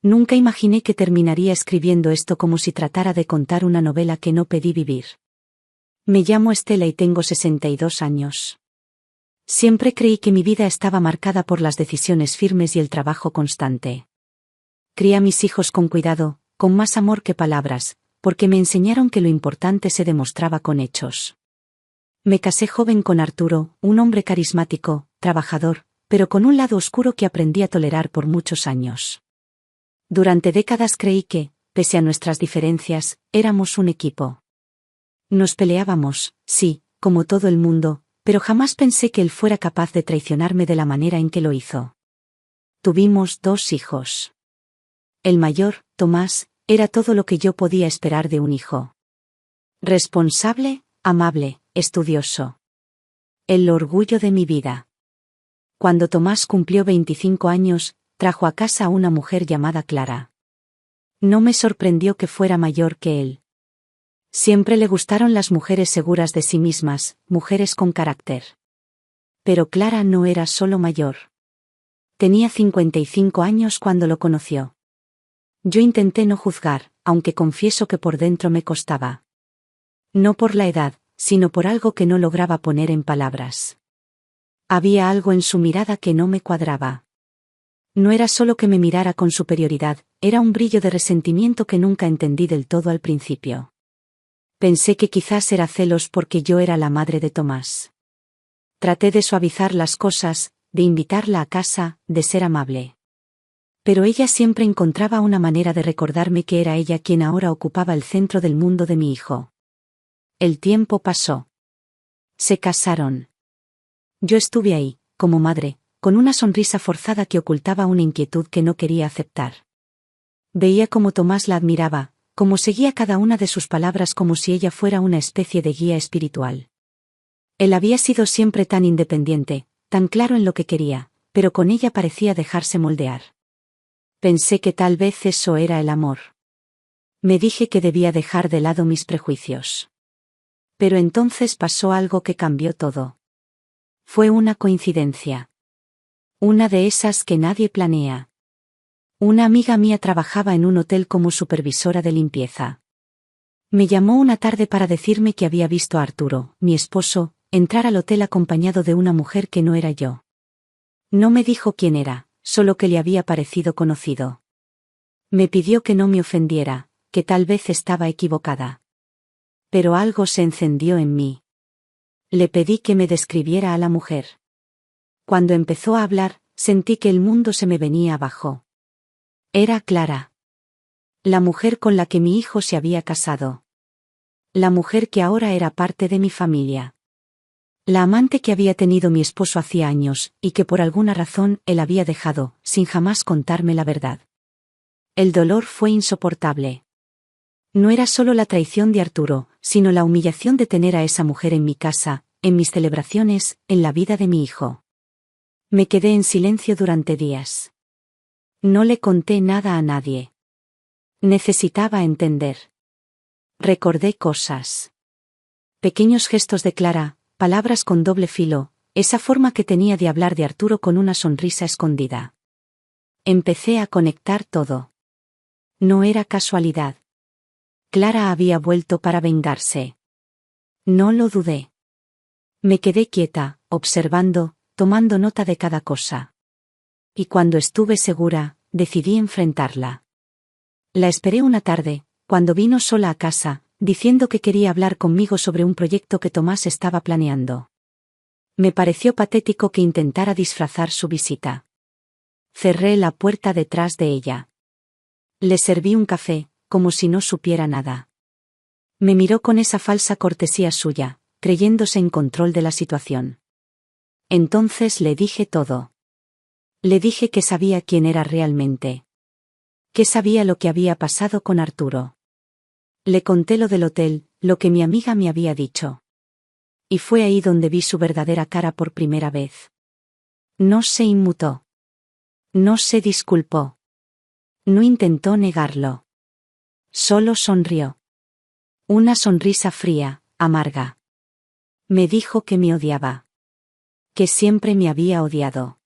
Nunca imaginé que terminaría escribiendo esto como si tratara de contar una novela que no pedí vivir. Me llamo Estela y tengo 62 años. Siempre creí que mi vida estaba marcada por las decisiones firmes y el trabajo constante. Crié a mis hijos con cuidado, con más amor que palabras, porque me enseñaron que lo importante se demostraba con hechos. Me casé joven con Arturo, un hombre carismático, trabajador, pero con un lado oscuro que aprendí a tolerar por muchos años. Durante décadas creí que, pese a nuestras diferencias, éramos un equipo. Nos peleábamos, sí, como todo el mundo, pero jamás pensé que él fuera capaz de traicionarme de la manera en que lo hizo. Tuvimos 2 hijos. El mayor, Tomás, era todo lo que yo podía esperar de un hijo. Responsable, amable, estudioso. El orgullo de mi vida. Cuando Tomás cumplió 25 años, trajo a casa a una mujer llamada Clara. No me sorprendió que fuera mayor que él. Siempre le gustaron las mujeres seguras de sí mismas, mujeres con carácter. Pero Clara no era solo mayor. Tenía 55 años cuando lo conoció. Yo intenté no juzgar, aunque confieso que por dentro me costaba. No por la edad, sino por algo que no lograba poner en palabras. Había algo en su mirada que no me cuadraba. No era solo que me mirara con superioridad, era un brillo de resentimiento que nunca entendí del todo al principio. Pensé que quizás era celos porque yo era la madre de Tomás. Traté de suavizar las cosas, de invitarla a casa, de ser amable. Pero ella siempre encontraba una manera de recordarme que era ella quien ahora ocupaba el centro del mundo de mi hijo. El tiempo pasó. Se casaron. Yo estuve ahí, como madre, con una sonrisa forzada que ocultaba una inquietud que no quería aceptar. Veía cómo Tomás la admiraba, cómo seguía cada una de sus palabras como si ella fuera una especie de guía espiritual. Él había sido siempre tan independiente, tan claro en lo que quería, pero con ella parecía dejarse moldear. Pensé que tal vez eso era el amor. Me dije que debía dejar de lado mis prejuicios. Pero entonces pasó algo que cambió todo. Fue una coincidencia. Una de esas que nadie planea. Una amiga mía trabajaba en un hotel como supervisora de limpieza. Me llamó una tarde para decirme que había visto a Arturo, mi esposo, entrar al hotel acompañado de una mujer que no era yo. No me dijo quién era, solo que le había parecido conocido. Me pidió que no me ofendiera, que tal vez estaba equivocada. Pero algo se encendió en mí. Le pedí que me describiera a la mujer. Cuando empezó a hablar, sentí que el mundo se me venía abajo. Era Clara. La mujer con la que mi hijo se había casado. La mujer que ahora era parte de mi familia. La amante que había tenido mi esposo hacía años, y que por alguna razón él había dejado, sin jamás contarme la verdad. El dolor fue insoportable. No era solo la traición de Arturo, sino la humillación de tener a esa mujer en mi casa, en mis celebraciones, en la vida de mi hijo. Me quedé en silencio durante días. No le conté nada a nadie. Necesitaba entender. Recordé cosas. Pequeños gestos de Clara, palabras con doble filo, esa forma que tenía de hablar de Arturo con una sonrisa escondida. Empecé a conectar todo. No era casualidad. Clara había vuelto para vengarse. No lo dudé. Me quedé quieta, observando, tomando nota de cada cosa. Y cuando estuve segura, decidí enfrentarla. La esperé una tarde, cuando vino sola a casa, diciendo que quería hablar conmigo sobre un proyecto que Tomás estaba planeando. Me pareció patético que intentara disfrazar su visita. Cerré la puerta detrás de ella. Le serví un café, como si no supiera nada. Me miró con esa falsa cortesía suya, creyéndose en control de la situación. Entonces le dije todo. Le dije que sabía quién era realmente. Que sabía lo que había pasado con Arturo. Le conté lo del hotel, lo que mi amiga me había dicho. Y fue ahí donde vi su verdadera cara por primera vez. No se inmutó. No se disculpó. No intentó negarlo. Solo sonrió. Una sonrisa fría, amarga. Me dijo que me odiaba. Que siempre me había odiado.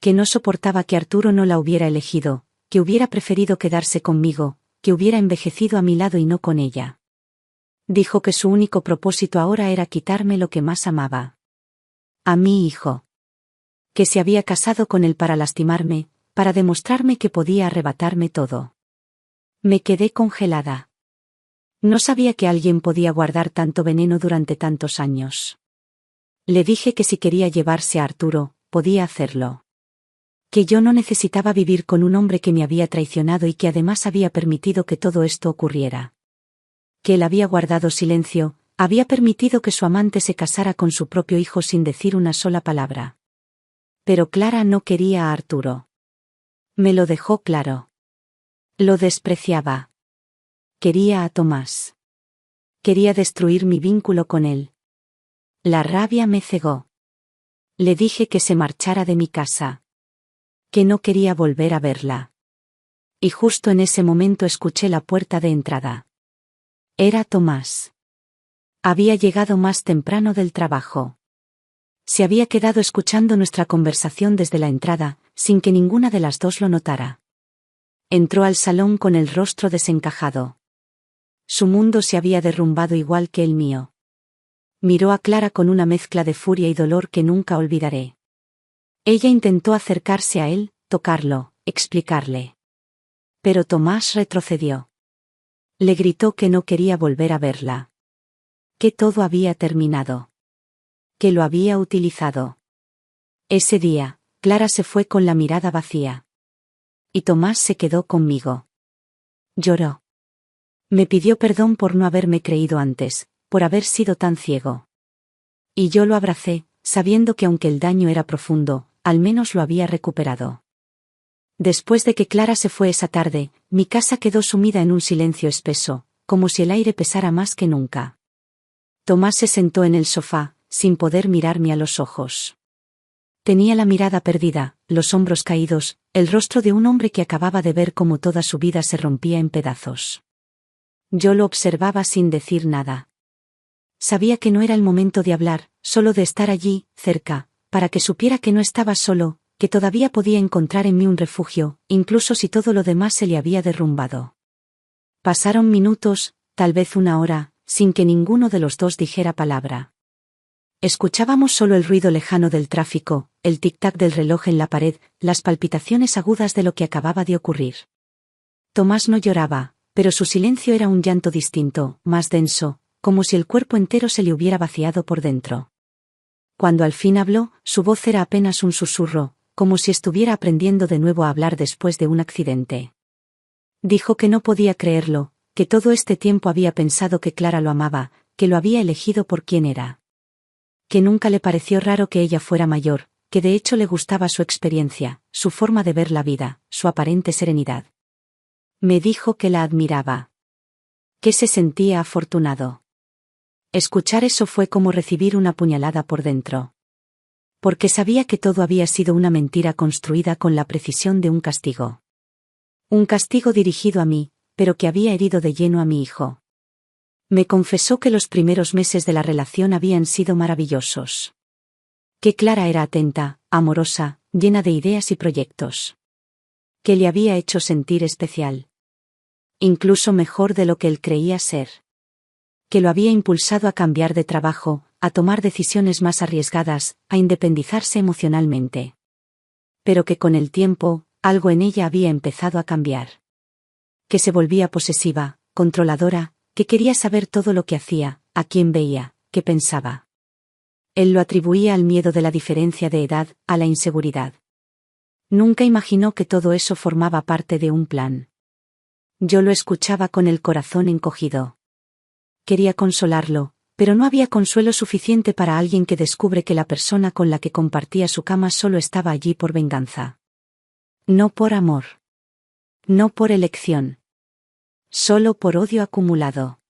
Que no soportaba que Arturo no la hubiera elegido, que hubiera preferido quedarse conmigo, que hubiera envejecido a mi lado y no con ella. Dijo que su único propósito ahora era quitarme lo que más amaba. A mi hijo. Que se había casado con él para lastimarme, para demostrarme que podía arrebatarme todo. Me quedé congelada. No sabía que alguien podía guardar tanto veneno durante tantos años. Le dije que si quería llevarse a Arturo, podía hacerlo. Que yo no necesitaba vivir con un hombre que me había traicionado y que además había permitido que todo esto ocurriera. Que él había guardado silencio, había permitido que su amante se casara con su propio hijo sin decir una sola palabra. Pero Clara no quería a Arturo. Me lo dejó claro. Lo despreciaba. Quería a Tomás. Quería destruir mi vínculo con él. La rabia me cegó. Le dije que se marchara de mi casa. Que no quería volver a verla. Y justo en ese momento escuché la puerta de entrada. Era Tomás. Había llegado más temprano del trabajo. Se había quedado escuchando nuestra conversación desde la entrada, sin que ninguna de las dos lo notara. Entró al salón con el rostro desencajado. Su mundo se había derrumbado igual que el mío. Miró a Clara con una mezcla de furia y dolor que nunca olvidaré. Ella intentó acercarse a él, tocarlo, explicarle. Pero Tomás retrocedió. Le gritó que no quería volver a verla. Que todo había terminado. Que lo había utilizado. Ese día, Clara se fue con la mirada vacía. Y Tomás se quedó conmigo. Lloró. Me pidió perdón por no haberme creído antes, por haber sido tan ciego. Y yo lo abracé, sabiendo que aunque el daño era profundo, al menos lo había recuperado. Después de que Clara se fue esa tarde, mi casa quedó sumida en un silencio espeso, como si el aire pesara más que nunca. Tomás se sentó en el sofá, sin poder mirarme a los ojos. Tenía la mirada perdida, los hombros caídos, el rostro de un hombre que acababa de ver cómo toda su vida se rompía en pedazos. Yo lo observaba sin decir nada. Sabía que no era el momento de hablar, solo de estar allí, cerca, para que supiera que no estaba solo, que todavía podía encontrar en mí un refugio, incluso si todo lo demás se le había derrumbado. Pasaron minutos, tal vez una hora, sin que ninguno de los dos dijera palabra. Escuchábamos solo el ruido lejano del tráfico, el tic-tac del reloj en la pared, las palpitaciones agudas de lo que acababa de ocurrir. Tomás no lloraba, pero su silencio era un llanto distinto, más denso, como si el cuerpo entero se le hubiera vaciado por dentro. Cuando al fin habló, su voz era apenas un susurro, como si estuviera aprendiendo de nuevo a hablar después de un accidente. Dijo que no podía creerlo, que todo este tiempo había pensado que Clara lo amaba, que lo había elegido por quien era. Que nunca le pareció raro que ella fuera mayor, que de hecho le gustaba su experiencia, su forma de ver la vida, su aparente serenidad. Me dijo que la admiraba. Que se sentía afortunado. Escuchar eso fue como recibir una puñalada por dentro. Porque sabía que todo había sido una mentira construida con la precisión de un castigo. Un castigo dirigido a mí, pero que había herido de lleno a mi hijo. Me confesó que los primeros meses de la relación habían sido maravillosos. Que Clara era atenta, amorosa, llena de ideas y proyectos. Que le había hecho sentir especial. Incluso mejor de lo que él creía ser. Que lo había impulsado a cambiar de trabajo, a tomar decisiones más arriesgadas, a independizarse emocionalmente. Pero que con el tiempo, algo en ella había empezado a cambiar. Que se volvía posesiva, controladora, que quería saber todo lo que hacía, a quién veía, qué pensaba. Él lo atribuía al miedo de la diferencia de edad, a la inseguridad. Nunca imaginó que todo eso formaba parte de un plan. Yo lo escuchaba con el corazón encogido. Quería consolarlo, pero no había consuelo suficiente para alguien que descubre que la persona con la que compartía su cama solo estaba allí por venganza. No por amor. No por elección. Solo por odio acumulado.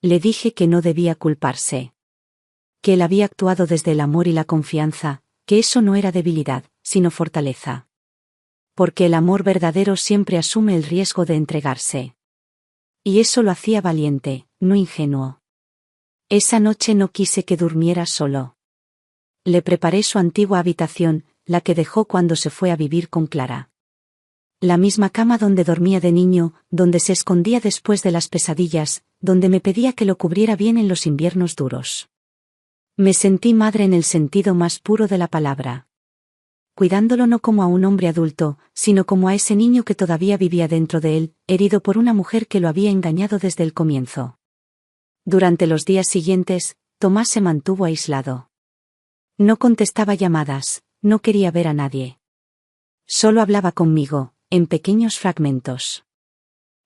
Le dije que no debía culparse. Que él había actuado desde el amor y la confianza, que eso no era debilidad, sino fortaleza. Porque el amor verdadero siempre asume el riesgo de entregarse. Y eso lo hacía valiente, no ingenuo. Esa noche no quise que durmiera solo. Le preparé su antigua habitación, la que dejó cuando se fue a vivir con Clara. La misma cama donde dormía de niño, donde se escondía después de las pesadillas, donde me pedía que lo cubriera bien en los inviernos duros. Me sentí madre en el sentido más puro de la palabra. Cuidándolo no como a un hombre adulto, sino como a ese niño que todavía vivía dentro de él, herido por una mujer que lo había engañado desde el comienzo. Durante los días siguientes, Tomás se mantuvo aislado. No contestaba llamadas, no quería ver a nadie. Solo hablaba conmigo, en pequeños fragmentos.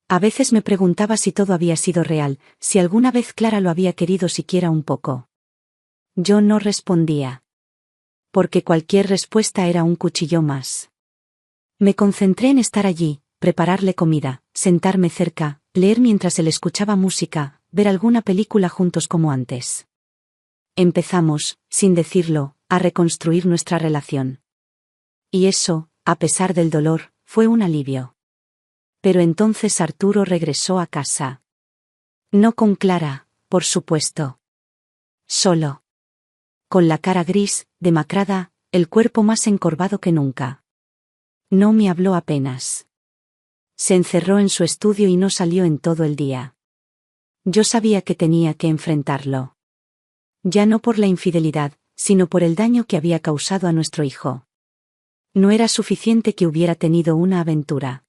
A veces me preguntaba si todo había sido real, si alguna vez Clara lo había querido siquiera un poco. Yo no respondía. Porque cualquier respuesta era un cuchillo más. Me concentré en estar allí, prepararle comida, sentarme cerca, leer mientras él escuchaba música, ver alguna película juntos como antes. Empezamos, sin decirlo, a reconstruir nuestra relación. Y eso, a pesar del dolor, fue un alivio. Pero entonces Arturo regresó a casa. No con Clara, por supuesto. Solo. Con la cara gris, demacrada, el cuerpo más encorvado que nunca. No me habló apenas. Se encerró en su estudio y no salió en todo el día. Yo sabía que tenía que enfrentarlo. Ya no por la infidelidad, sino por el daño que había causado a nuestro hijo. No era suficiente que hubiera tenido una aventura.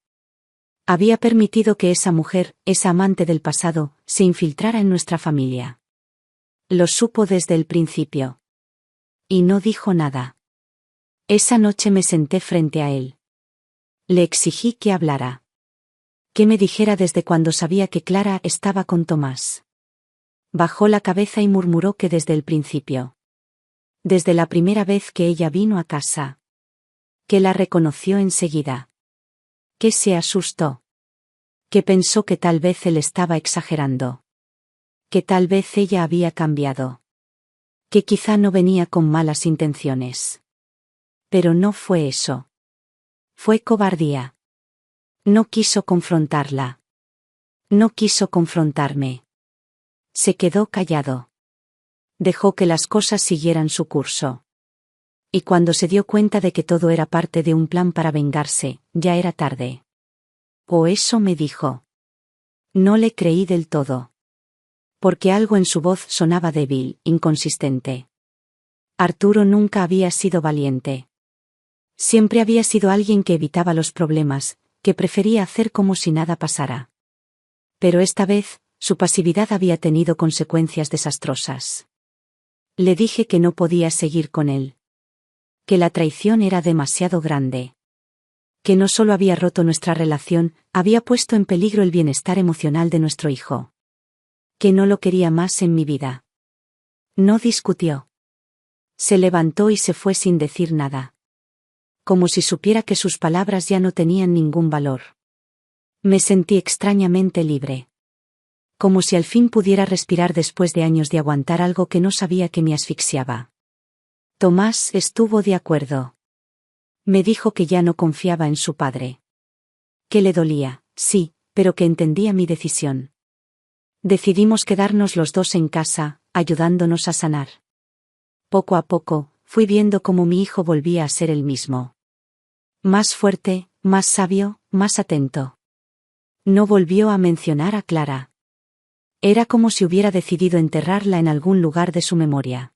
Había permitido que esa mujer, esa amante del pasado, se infiltrara en nuestra familia. Lo supo desde el principio. Y no dijo nada. Esa noche me senté frente a él. Le exigí que hablara. Que me dijera desde cuando sabía que Clara estaba con Tomás. Bajó la cabeza y murmuró que desde el principio. Desde la primera vez que ella vino a casa. Que la reconoció enseguida. Que se asustó. Que pensó que tal vez él estaba exagerando. Que tal vez ella había cambiado. Que quizá no venía con malas intenciones. Pero no fue eso. Fue cobardía. No quiso confrontarla. No quiso confrontarme. Se quedó callado. Dejó que las cosas siguieran su curso. Y cuando se dio cuenta de que todo era parte de un plan para vengarse, ya era tarde. O eso me dijo. No le creí del todo. Porque algo en su voz sonaba débil, inconsistente. Arturo nunca había sido valiente. Siempre había sido alguien que evitaba los problemas, que prefería hacer como si nada pasara. Pero esta vez, su pasividad había tenido consecuencias desastrosas. Le dije que no podía seguir con él. Que la traición era demasiado grande. Que no solo había roto nuestra relación, había puesto en peligro el bienestar emocional de nuestro hijo. Que no lo quería más en mi vida. No discutió. Se levantó y se fue sin decir nada. Como si supiera que sus palabras ya no tenían ningún valor. Me sentí extrañamente libre. Como si al fin pudiera respirar después de años de aguantar algo que no sabía que me asfixiaba. Tomás estuvo de acuerdo. Me dijo que ya no confiaba en su padre. Que le dolía, sí, pero que entendía mi decisión. Decidimos quedarnos los dos en casa, ayudándonos a sanar. Poco a poco, fui viendo cómo mi hijo volvía a ser el mismo. Más fuerte, más sabio, más atento. No volvió a mencionar a Clara. Era como si hubiera decidido enterrarla en algún lugar de su memoria.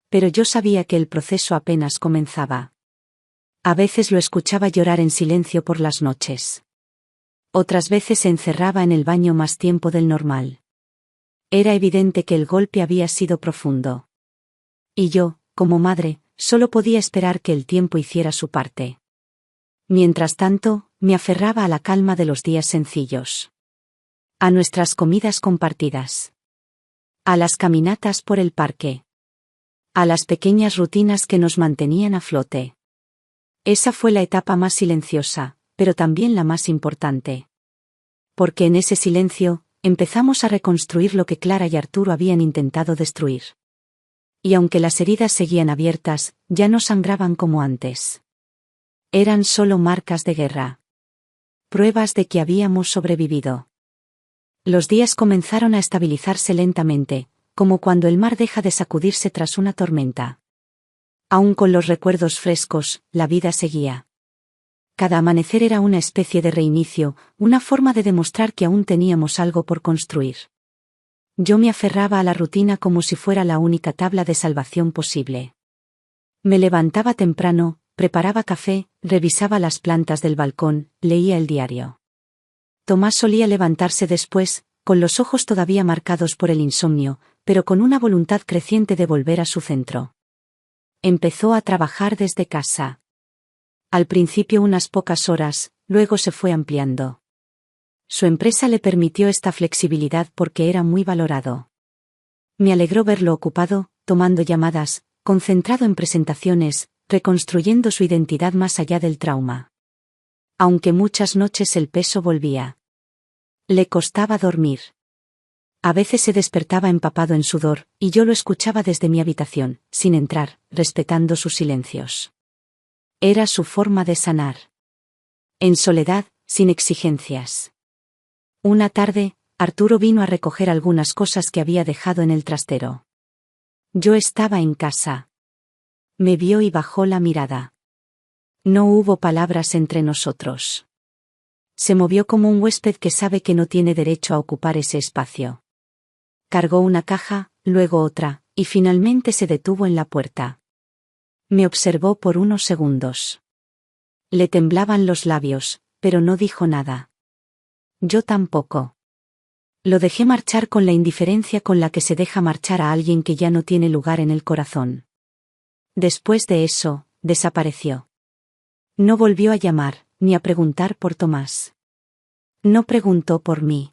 Pero yo sabía que el proceso apenas comenzaba. A veces lo escuchaba llorar en silencio por las noches. Otras veces se encerraba en el baño más tiempo del normal. Era evidente que el golpe había sido profundo. Y yo, como madre, solo podía esperar que el tiempo hiciera su parte. Mientras tanto, me aferraba a la calma de los días sencillos. A nuestras comidas compartidas. A las caminatas por el parque. A las pequeñas rutinas que nos mantenían a flote. Esa fue la etapa más silenciosa, pero también la más importante. Porque en ese silencio, empezamos a reconstruir lo que Clara y Arturo habían intentado destruir. Y aunque las heridas seguían abiertas, ya no sangraban como antes. Eran solo marcas de guerra. Pruebas de que habíamos sobrevivido. Los días comenzaron a estabilizarse lentamente, como cuando el mar deja de sacudirse tras una tormenta. Aún con los recuerdos frescos, la vida seguía. Cada amanecer era una especie de reinicio, una forma de demostrar que aún teníamos algo por construir. Yo me aferraba a la rutina como si fuera la única tabla de salvación posible. Me levantaba temprano, preparaba café, revisaba las plantas del balcón, leía el diario. Tomás solía levantarse después, con los ojos todavía marcados por el insomnio, pero con una voluntad creciente de volver a su centro. Empezó a trabajar desde casa. Al principio unas pocas horas, luego se fue ampliando. Su empresa le permitió esta flexibilidad porque era muy valorado. Me alegró verlo ocupado, tomando llamadas, concentrado en presentaciones, reconstruyendo su identidad más allá del trauma. Aunque muchas noches el peso volvía. Le costaba dormir. A veces se despertaba empapado en sudor, y yo lo escuchaba desde mi habitación, sin entrar, respetando sus silencios. Era su forma de sanar. En soledad, sin exigencias. Una tarde, Arturo vino a recoger algunas cosas que había dejado en el trastero. Yo estaba en casa. Me vio y bajó la mirada. No hubo palabras entre nosotros. Se movió como un huésped que sabe que no tiene derecho a ocupar ese espacio. Cargó una caja, luego otra, y finalmente se detuvo en la puerta. Me observó por unos segundos. Le temblaban los labios, pero no dijo nada. Yo tampoco. Lo dejé marchar con la indiferencia con la que se deja marchar a alguien que ya no tiene lugar en el corazón. Después de eso, desapareció. No volvió a llamar, ni a preguntar por Tomás. No preguntó por mí.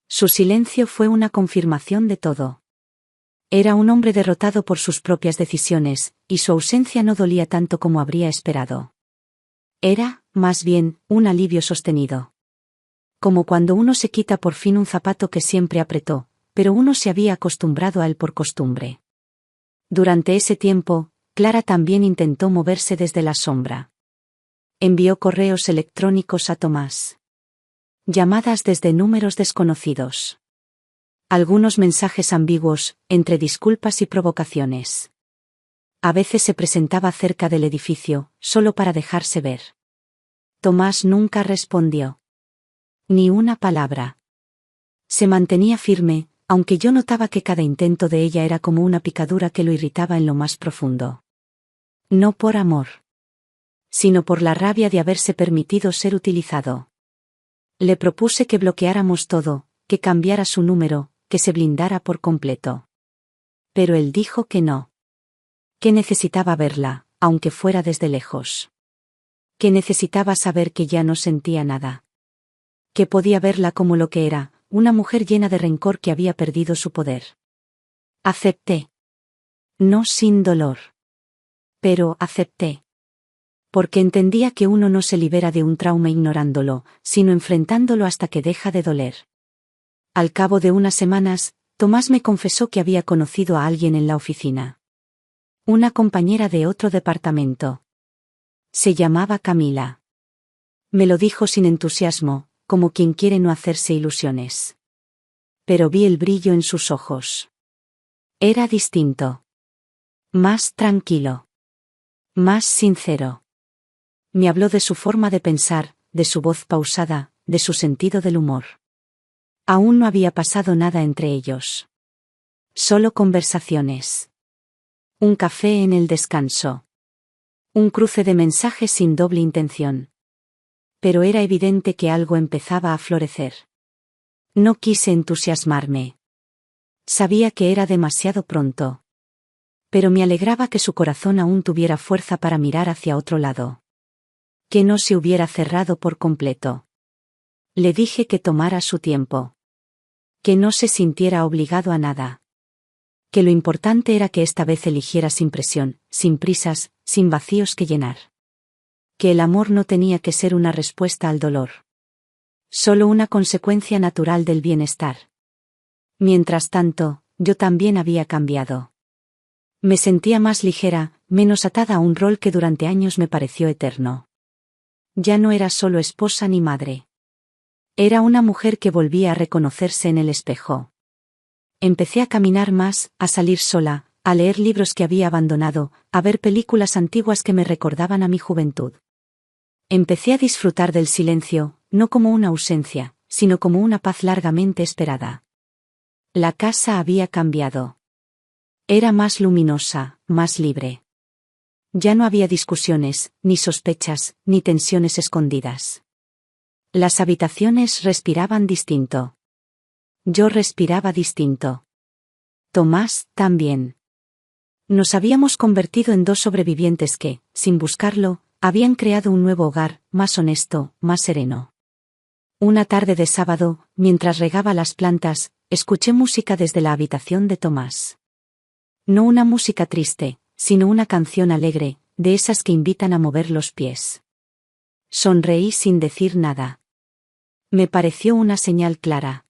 Su silencio fue una confirmación de todo. Era un hombre derrotado por sus propias decisiones, y su ausencia no dolía tanto como habría esperado. Era, más bien, un alivio sostenido. Como cuando uno se quita por fin un zapato que siempre apretó, pero uno se había acostumbrado a él por costumbre. Durante ese tiempo, Clara también intentó moverse desde la sombra. Envió correos electrónicos a Tomás. Llamadas desde números desconocidos. Algunos mensajes ambiguos, entre disculpas y provocaciones. A veces se presentaba cerca del edificio, solo para dejarse ver. Tomás nunca respondió. Ni una palabra. Se mantenía firme, aunque yo notaba que cada intento de ella era como una picadura que lo irritaba en lo más profundo. No por amor. Sino por la rabia de haberse permitido ser utilizado. Le propuse que bloqueáramos todo, que cambiara su número, que se blindara por completo. Pero él dijo que no. Que necesitaba verla, aunque fuera desde lejos. Que necesitaba saber que ya no sentía nada. Que podía verla como lo que era, una mujer llena de rencor que había perdido su poder. Acepté. No sin dolor. Pero acepté. Porque entendía que uno no se libera de un trauma ignorándolo, sino enfrentándolo hasta que deja de doler. Al cabo de unas semanas, Tomás me confesó que había conocido a alguien en la oficina. Una compañera de otro departamento. Se llamaba Camila. Me lo dijo sin entusiasmo, como quien quiere no hacerse ilusiones. Pero vi el brillo en sus ojos. Era distinto. Más tranquilo. Más sincero. Me habló de su forma de pensar, de su voz pausada, de su sentido del humor. Aún no había pasado nada entre ellos. Solo conversaciones. Un café en el descanso. Un cruce de mensajes sin doble intención. Pero era evidente que algo empezaba a florecer. No quise entusiasmarme. Sabía que era demasiado pronto. Pero me alegraba que su corazón aún tuviera fuerza para mirar hacia otro lado. Que no se hubiera cerrado por completo. Le dije que tomara su tiempo. Que no se sintiera obligado a nada. Que lo importante era que esta vez eligiera sin presión, sin prisas, sin vacíos que llenar. Que el amor no tenía que ser una respuesta al dolor. Solo una consecuencia natural del bienestar. Mientras tanto, yo también había cambiado. Me sentía más ligera, menos atada a un rol que durante años me pareció eterno. Ya no era solo esposa ni madre. Era una mujer que volvía a reconocerse en el espejo. Empecé a caminar más, a salir sola, a leer libros que había abandonado, a ver películas antiguas que me recordaban a mi juventud. Empecé a disfrutar del silencio, no como una ausencia, sino como una paz largamente esperada. La casa había cambiado. Era más luminosa, más libre. Ya no había discusiones, ni sospechas, ni tensiones escondidas. Las habitaciones respiraban distinto. Yo respiraba distinto. Tomás, también. Nos habíamos convertido en dos sobrevivientes que, sin buscarlo, habían creado un nuevo hogar, más honesto, más sereno. Una tarde de sábado, mientras regaba las plantas, escuché música desde la habitación de Tomás. No una música triste, sino una canción alegre, de esas que invitan a mover los pies. Sonreí sin decir nada. Me pareció una señal clara.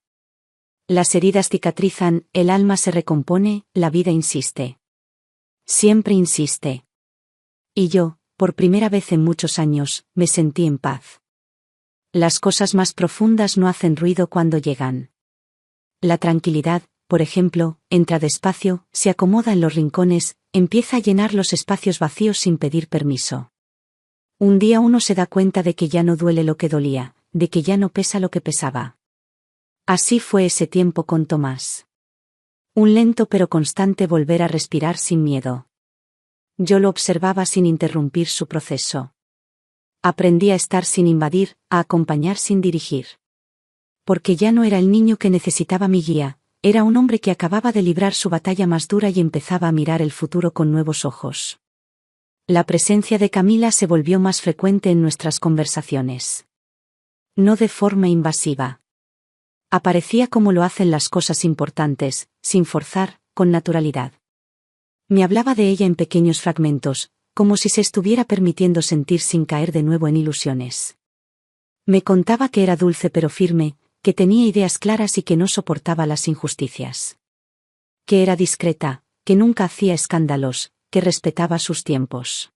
Las heridas cicatrizan, el alma se recompone, la vida insiste. Siempre insiste. Y yo, por primera vez en muchos años, me sentí en paz. Las cosas más profundas no hacen ruido cuando llegan. La tranquilidad, por ejemplo, entra despacio, se acomoda en los rincones, empieza a llenar los espacios vacíos sin pedir permiso. Un día uno se da cuenta de que ya no duele lo que dolía, de que ya no pesa lo que pesaba. Así fue ese tiempo con Tomás. Un lento pero constante volver a respirar sin miedo. Yo lo observaba sin interrumpir su proceso. Aprendí a estar sin invadir, a acompañar sin dirigir. Porque ya no era el niño que necesitaba mi guía, era un hombre que acababa de librar su batalla más dura y empezaba a mirar el futuro con nuevos ojos. La presencia de Camila se volvió más frecuente en nuestras conversaciones. No de forma invasiva. Aparecía como lo hacen las cosas importantes, sin forzar, con naturalidad. Me hablaba de ella en pequeños fragmentos, como si se estuviera permitiendo sentir sin caer de nuevo en ilusiones. Me contaba que era dulce pero firme, que tenía ideas claras y que no soportaba las injusticias. Que era discreta, que nunca hacía escándalos, que respetaba sus tiempos.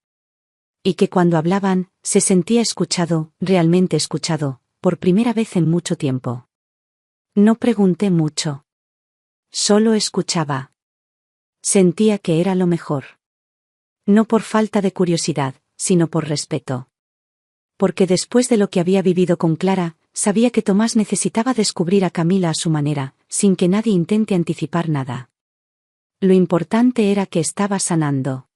Y que cuando hablaban, se sentía escuchado, realmente escuchado, por primera vez en mucho tiempo. No pregunté mucho. Solo escuchaba. Sentía que era lo mejor. No por falta de curiosidad, sino por respeto. Porque después de lo que había vivido con Clara, sabía que Tomás necesitaba descubrir a Camila a su manera, sin que nadie intente anticipar nada. Lo importante era que estaba sanando.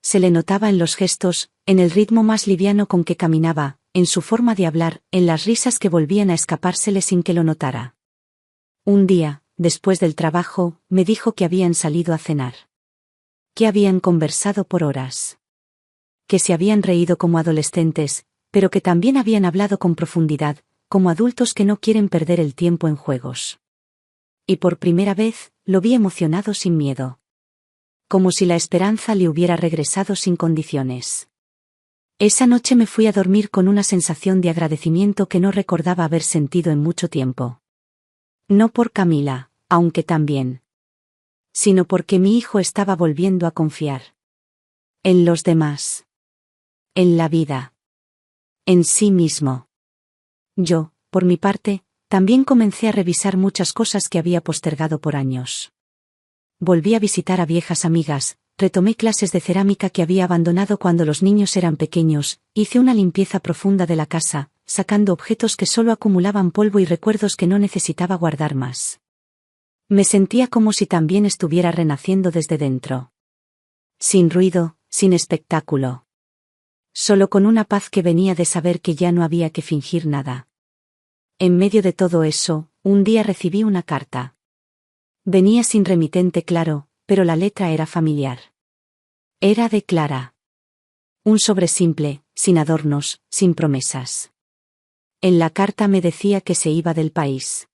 Se le notaba en los gestos, en el ritmo más liviano con que caminaba, en su forma de hablar, en las risas que volvían a escapársele sin que lo notara. Un día, después del trabajo, me dijo que habían salido a cenar. Que habían conversado por horas. Que se habían reído como adolescentes, pero que también habían hablado con profundidad, como adultos que no quieren perder el tiempo en juegos. Y por primera vez, lo vi emocionado sin miedo. Como si la esperanza le hubiera regresado sin condiciones. Esa noche me fui a dormir con una sensación de agradecimiento que no recordaba haber sentido en mucho tiempo. No por Camila, aunque también. Sino porque mi hijo estaba volviendo a confiar. En los demás. En la vida. En sí mismo. Yo, por mi parte, también comencé a revisar muchas cosas que había postergado por años. Volví a visitar a viejas amigas, retomé clases de cerámica que había abandonado cuando los niños eran pequeños, hice una limpieza profunda de la casa, sacando objetos que solo acumulaban polvo y recuerdos que no necesitaba guardar más. Me sentía como si también estuviera renaciendo desde dentro. Sin ruido, sin espectáculo. Solo con una paz que venía de saber que ya no había que fingir nada. En medio de todo eso, un día recibí una carta. Venía sin remitente claro, pero la letra era familiar. Era de Clara. Un sobre simple, sin adornos, sin promesas. En la carta me decía que se iba del país.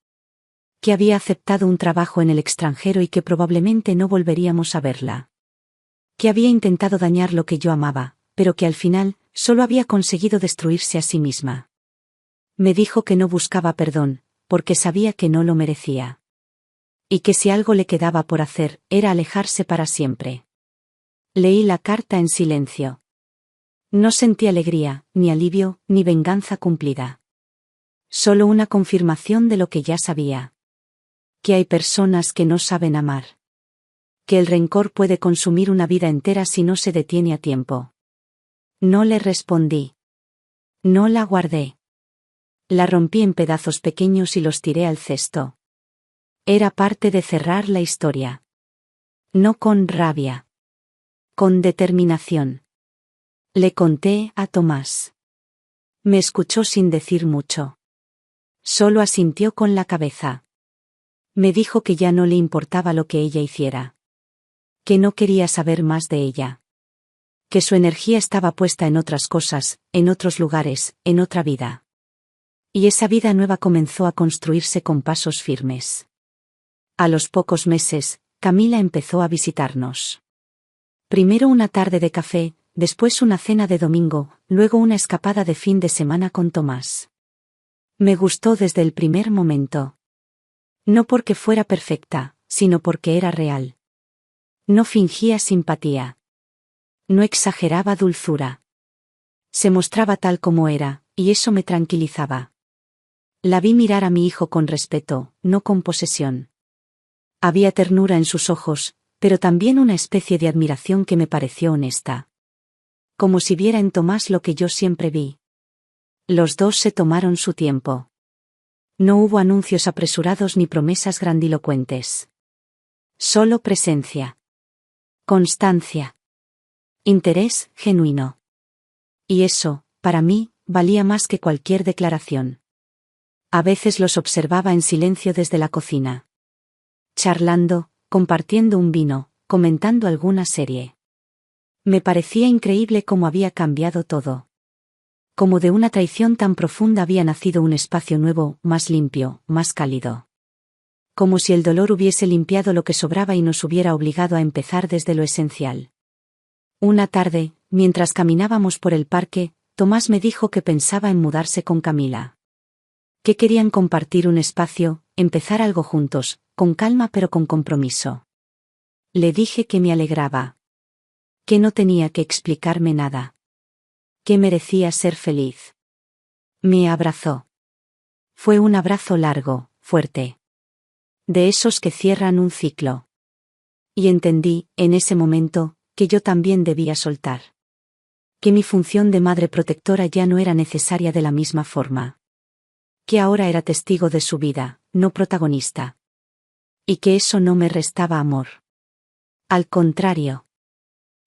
Que había aceptado un trabajo en el extranjero y que probablemente no volveríamos a verla. Que había intentado dañar lo que yo amaba, pero que al final, solo había conseguido destruirse a sí misma. Me dijo que no buscaba perdón, porque sabía que no lo merecía. Y que si algo le quedaba por hacer, era alejarse para siempre. Leí la carta en silencio. No sentí alegría, ni alivio, ni venganza cumplida. Solo una confirmación de lo que ya sabía. Que hay personas que no saben amar. Que el rencor puede consumir una vida entera si no se detiene a tiempo. No le respondí. No la guardé. La rompí en pedazos pequeños y los tiré al cesto. Era parte de cerrar la historia. No con rabia. Con determinación. Le conté a Tomás. Me escuchó sin decir mucho. Solo asintió con la cabeza. Me dijo que ya no le importaba lo que ella hiciera. Que no quería saber más de ella. Que su energía estaba puesta en otras cosas, en otros lugares, en otra vida. Y esa vida nueva comenzó a construirse con pasos firmes. A los pocos meses, Camila empezó a visitarnos. Primero una tarde de café, después una cena de domingo, luego una escapada de fin de semana con Tomás. Me gustó desde el primer momento. No porque fuera perfecta, sino porque era real. No fingía simpatía. No exageraba dulzura. Se mostraba tal como era, y eso me tranquilizaba. La vi mirar a mi hijo con respeto, no con posesión. Había ternura en sus ojos, pero también una especie de admiración que me pareció honesta. Como si viera en Tomás lo que yo siempre vi. Los dos se tomaron su tiempo. No hubo anuncios apresurados ni promesas grandilocuentes. Solo presencia. Constancia. Interés genuino. Y eso, para mí, valía más que cualquier declaración. A veces los observaba en silencio desde la cocina. Charlando, compartiendo un vino, comentando alguna serie. Me parecía increíble cómo había cambiado todo. Como de una traición tan profunda había nacido un espacio nuevo, más limpio, más cálido. Como si el dolor hubiese limpiado lo que sobraba y nos hubiera obligado a empezar desde lo esencial. Una tarde, mientras caminábamos por el parque, Tomás me dijo que pensaba en mudarse con Camila. Que querían compartir un espacio, empezar algo juntos, con calma pero con compromiso. Le dije que me alegraba. Que no tenía que explicarme nada. Que merecía ser feliz. Me abrazó. Fue un abrazo largo, fuerte. De esos que cierran un ciclo. Y entendí, en ese momento, que yo también debía soltar. Que mi función de madre protectora ya no era necesaria de la misma forma. Que ahora era testigo de su vida, no protagonista. Y que eso no me restaba amor. Al contrario.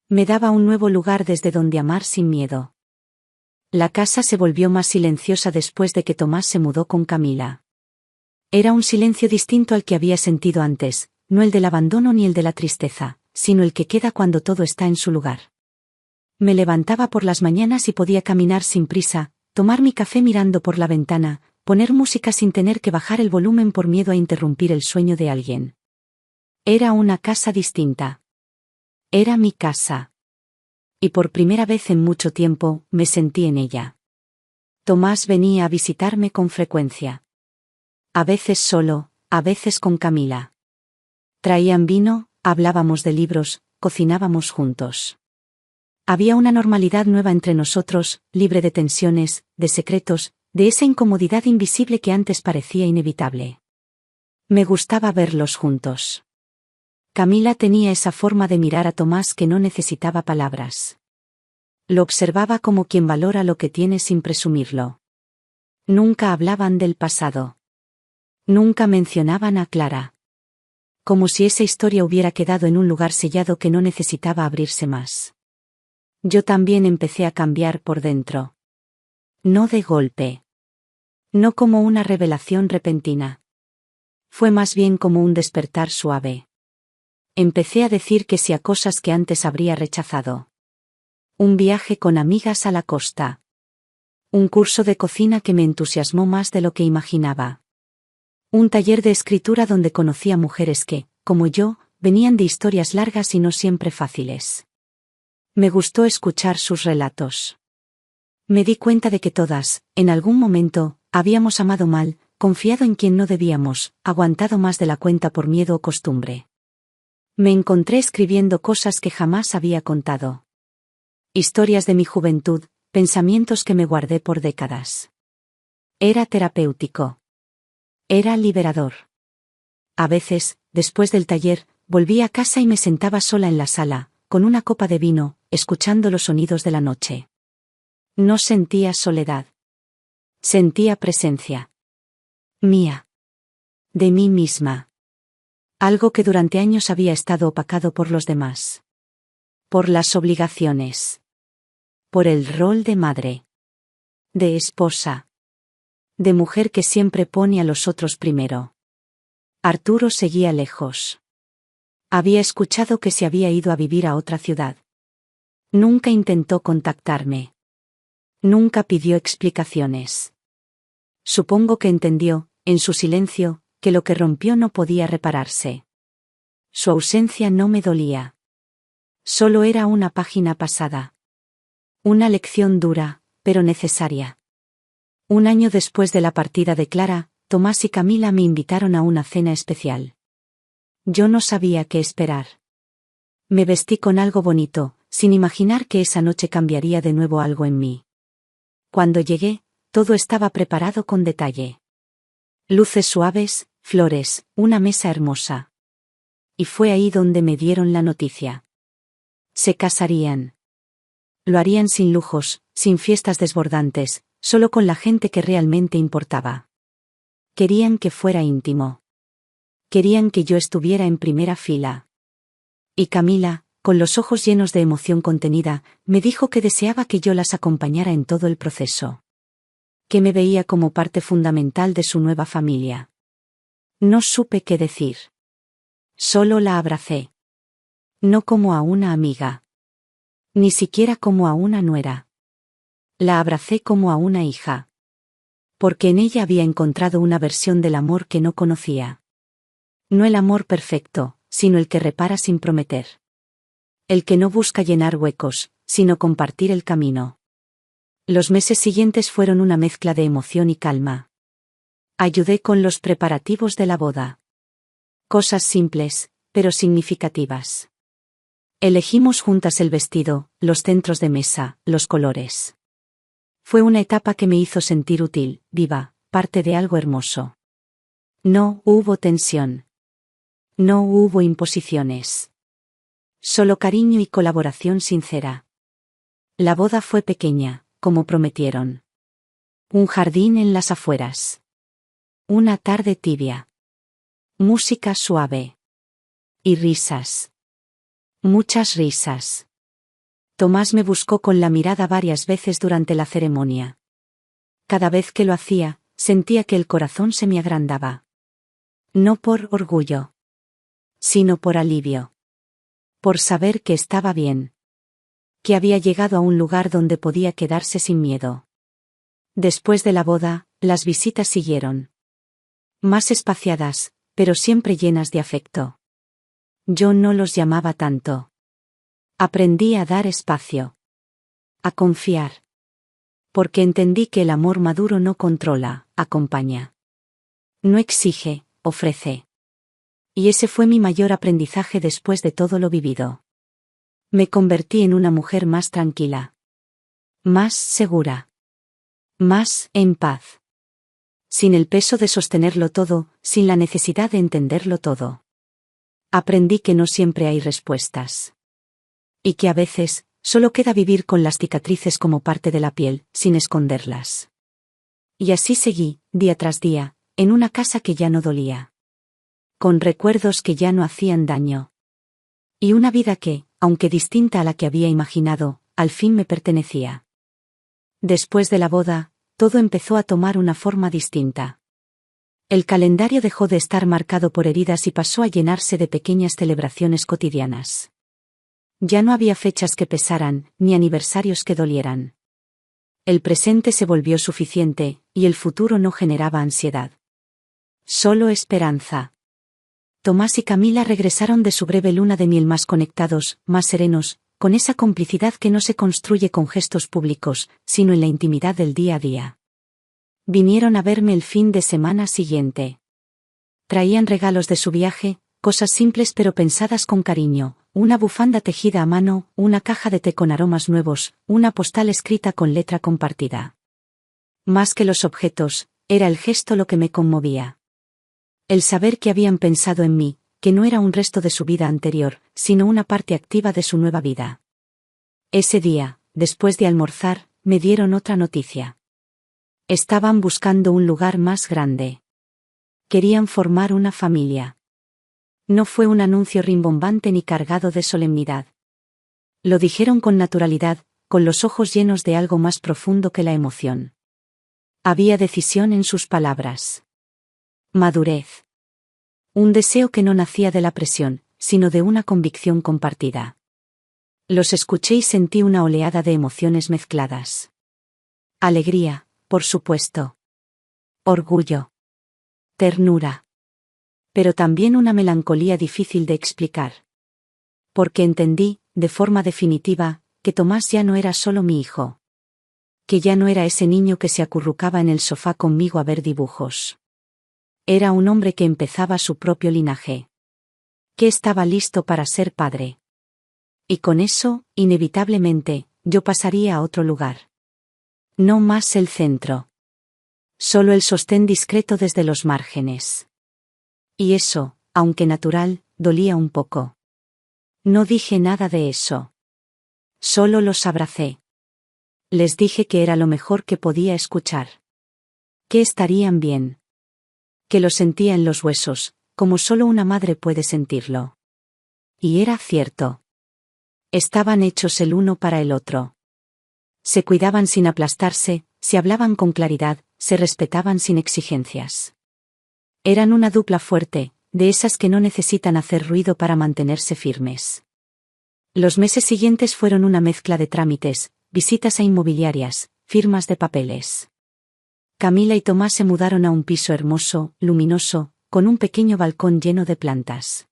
Me daba un nuevo lugar desde donde amar sin miedo. La casa se volvió más silenciosa después de que Tomás se mudó con Camila. Era un silencio distinto al que había sentido antes, no el del abandono ni el de la tristeza, sino el que queda cuando todo está en su lugar. Me levantaba por las mañanas y podía caminar sin prisa, tomar mi café mirando por la ventana, poner música sin tener que bajar el volumen por miedo a interrumpir el sueño de alguien. Era una casa distinta. Era mi casa. Y por primera vez en mucho tiempo, me sentí en ella. Tomás venía a visitarme con frecuencia. A veces solo, a veces con Camila. Traían vino, hablábamos de libros, cocinábamos juntos. Había una normalidad nueva entre nosotros, libre de tensiones, de secretos, de esa incomodidad invisible que antes parecía inevitable. Me gustaba verlos juntos. Camila tenía esa forma de mirar a Tomás que no necesitaba palabras. Lo observaba como quien valora lo que tiene sin presumirlo. Nunca hablaban del pasado. Nunca mencionaban a Clara. Como si esa historia hubiera quedado en un lugar sellado que no necesitaba abrirse más. Yo también empecé a cambiar por dentro. No de golpe. No como una revelación repentina. Fue más bien como un despertar suave. Empecé a decir que sí a cosas que antes habría rechazado. Un viaje con amigas a la costa. Un curso de cocina que me entusiasmó más de lo que imaginaba. Un taller de escritura donde conocí a mujeres que, como yo, venían de historias largas y no siempre fáciles. Me gustó escuchar sus relatos. Me di cuenta de que todas, en algún momento, habíamos amado mal, confiado en quien no debíamos, aguantado más de la cuenta por miedo o costumbre. Me encontré escribiendo cosas que jamás había contado. Historias de mi juventud, pensamientos que me guardé por décadas. Era terapéutico. Era liberador. A veces, después del taller, volvía a casa y me sentaba sola en la sala, con una copa de vino, escuchando los sonidos de la noche. No sentía soledad. Sentía presencia. Mía. De mí misma. Algo que durante años había estado opacado por los demás. Por las obligaciones. Por el rol de madre. De esposa. De mujer que siempre pone a los otros primero. Arturo seguía lejos. Había escuchado que se había ido a vivir a otra ciudad. Nunca intentó contactarme. Nunca pidió explicaciones. Supongo que entendió, en su silencio, que lo que rompió no podía repararse. Su ausencia no me dolía. Solo era una página pasada. Una lección dura, pero necesaria. Un año después de la partida de Clara, Tomás y Camila me invitaron a una cena especial. Yo no sabía qué esperar. Me vestí con algo bonito, sin imaginar que esa noche cambiaría de nuevo algo en mí. Cuando llegué, todo estaba preparado con detalle. Luces suaves, flores, una mesa hermosa. Y fue ahí donde me dieron la noticia. Se casarían. Lo harían sin lujos, sin fiestas desbordantes, solo con la gente que realmente importaba. Querían que fuera íntimo. Querían que yo estuviera en primera fila. Y Camila, con los ojos llenos de emoción contenida, me dijo que deseaba que yo las acompañara en todo el proceso. Que me veía como parte fundamental de su nueva familia. No supe qué decir. Solo la abracé. No como a una amiga. Ni siquiera como a una nuera. La abracé como a una hija. Porque en ella había encontrado una versión del amor que no conocía. No el amor perfecto, sino el que repara sin prometer. El que no busca llenar huecos, sino compartir el camino. Los meses siguientes fueron una mezcla de emoción y calma. Ayudé con los preparativos de la boda. Cosas simples, pero significativas. Elegimos juntas el vestido, los centros de mesa, los colores. Fue una etapa que me hizo sentir útil, viva, parte de algo hermoso. No hubo tensión. No hubo imposiciones. Solo cariño y colaboración sincera. La boda fue pequeña, como prometieron. Un jardín en las afueras. Una tarde tibia. Música suave. Y risas. Muchas risas. Tomás me buscó con la mirada varias veces durante la ceremonia. Cada vez que lo hacía, sentía que el corazón se me agrandaba. No por orgullo. Sino por alivio. Por saber que estaba bien. Que había llegado a un lugar donde podía quedarse sin miedo. Después de la boda, las visitas siguieron. Más espaciadas, pero siempre llenas de afecto. Yo no los llamaba tanto. Aprendí a dar espacio. A confiar. Porque entendí que el amor maduro no controla, acompaña. No exige, ofrece. Y ese fue mi mayor aprendizaje después de todo lo vivido. Me convertí en una mujer más tranquila. Más segura. Más en paz. Sin el peso de sostenerlo todo, sin la necesidad de entenderlo todo. Aprendí que no siempre hay respuestas. Y que a veces, solo queda vivir con las cicatrices como parte de la piel, sin esconderlas. Y así seguí, día tras día, en una casa que ya no dolía. Con recuerdos que ya no hacían daño. Y una vida que, aunque distinta a la que había imaginado, al fin me pertenecía. Después de la boda, todo empezó a tomar una forma distinta. El calendario dejó de estar marcado por heridas y pasó a llenarse de pequeñas celebraciones cotidianas. Ya no había fechas que pesaran, ni aniversarios que dolieran. El presente se volvió suficiente, y el futuro no generaba ansiedad. Solo esperanza. Tomás y Camila regresaron de su breve luna de miel más conectados, más serenos, con esa complicidad que no se construye con gestos públicos, sino en la intimidad del día a día. Vinieron a verme el fin de semana siguiente. Traían regalos de su viaje, cosas simples pero pensadas con cariño, una bufanda tejida a mano, una caja de té con aromas nuevos, una postal escrita con letra compartida. Más que los objetos, era el gesto lo que me conmovía. El saber que habían pensado en mí, que no era un resto de su vida anterior, sino una parte activa de su nueva vida. Ese día, después de almorzar, me dieron otra noticia. Estaban buscando un lugar más grande. Querían formar una familia. No fue un anuncio rimbombante ni cargado de solemnidad. Lo dijeron con naturalidad, con los ojos llenos de algo más profundo que la emoción. Había decisión en sus palabras. Madurez. Un deseo que no nacía de la presión, sino de una convicción compartida. Los escuché y sentí una oleada de emociones mezcladas. Alegría, por supuesto. Orgullo. Ternura. Pero también una melancolía difícil de explicar. Porque entendí, de forma definitiva, que Tomás ya no era solo mi hijo. Que ya no era ese niño que se acurrucaba en el sofá conmigo a ver dibujos. Era un hombre que empezaba su propio linaje. Que estaba listo para ser padre. Y con eso, inevitablemente, yo pasaría a otro lugar. No más el centro. Solo el sostén discreto desde los márgenes. Y eso, aunque natural, dolía un poco. No dije nada de eso. Solo los abracé. Les dije que era lo mejor que podía escuchar. Que estarían bien. Que lo sentía en los huesos, como solo una madre puede sentirlo. Y era cierto. Estaban hechos el uno para el otro. Se cuidaban sin aplastarse, se hablaban con claridad, se respetaban sin exigencias. Eran una dupla fuerte, de esas que no necesitan hacer ruido para mantenerse firmes. Los meses siguientes fueron una mezcla de trámites, visitas a inmobiliarias, firmas de papeles. Camila y Tomás se mudaron a un piso hermoso, luminoso, con un pequeño balcón lleno de plantas.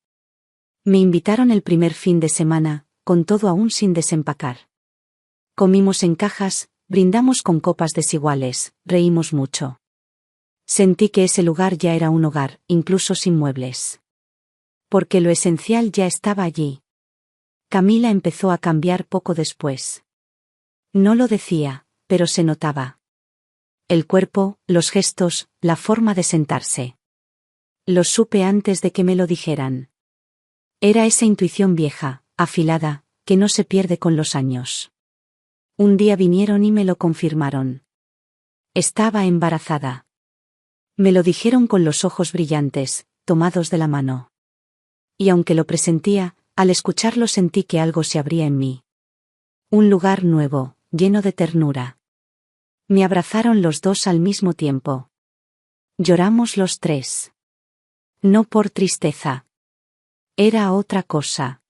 Me invitaron el primer fin de semana, con todo aún sin desempacar. Comimos en cajas, brindamos con copas desiguales, reímos mucho. Sentí que ese lugar ya era un hogar, incluso sin muebles. Porque lo esencial ya estaba allí. Camila empezó a cambiar poco después. No lo decía, pero se notaba. El cuerpo, los gestos, la forma de sentarse. Lo supe antes de que me lo dijeran. Era esa intuición vieja, afilada, que no se pierde con los años. Un día vinieron y me lo confirmaron. Estaba embarazada. Me lo dijeron con los ojos brillantes, tomados de la mano. Y aunque lo presentía, al escucharlo sentí que algo se abría en mí. Un lugar nuevo, lleno de ternura. Me abrazaron los dos al mismo tiempo. Lloramos los tres. No por tristeza. Era otra cosa.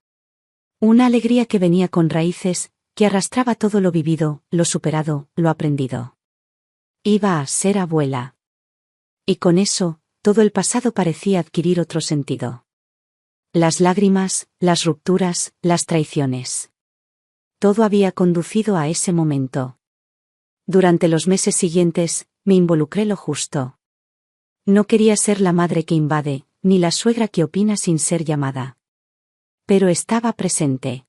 Una alegría que venía con raíces, que arrastraba todo lo vivido, lo superado, lo aprendido. Iba a ser abuela. Y con eso, todo el pasado parecía adquirir otro sentido. Las lágrimas, las rupturas, las traiciones. Todo había conducido a ese momento. Durante los meses siguientes, me involucré lo justo. No quería ser la madre que invade, ni la suegra que opina sin ser llamada. Pero estaba presente.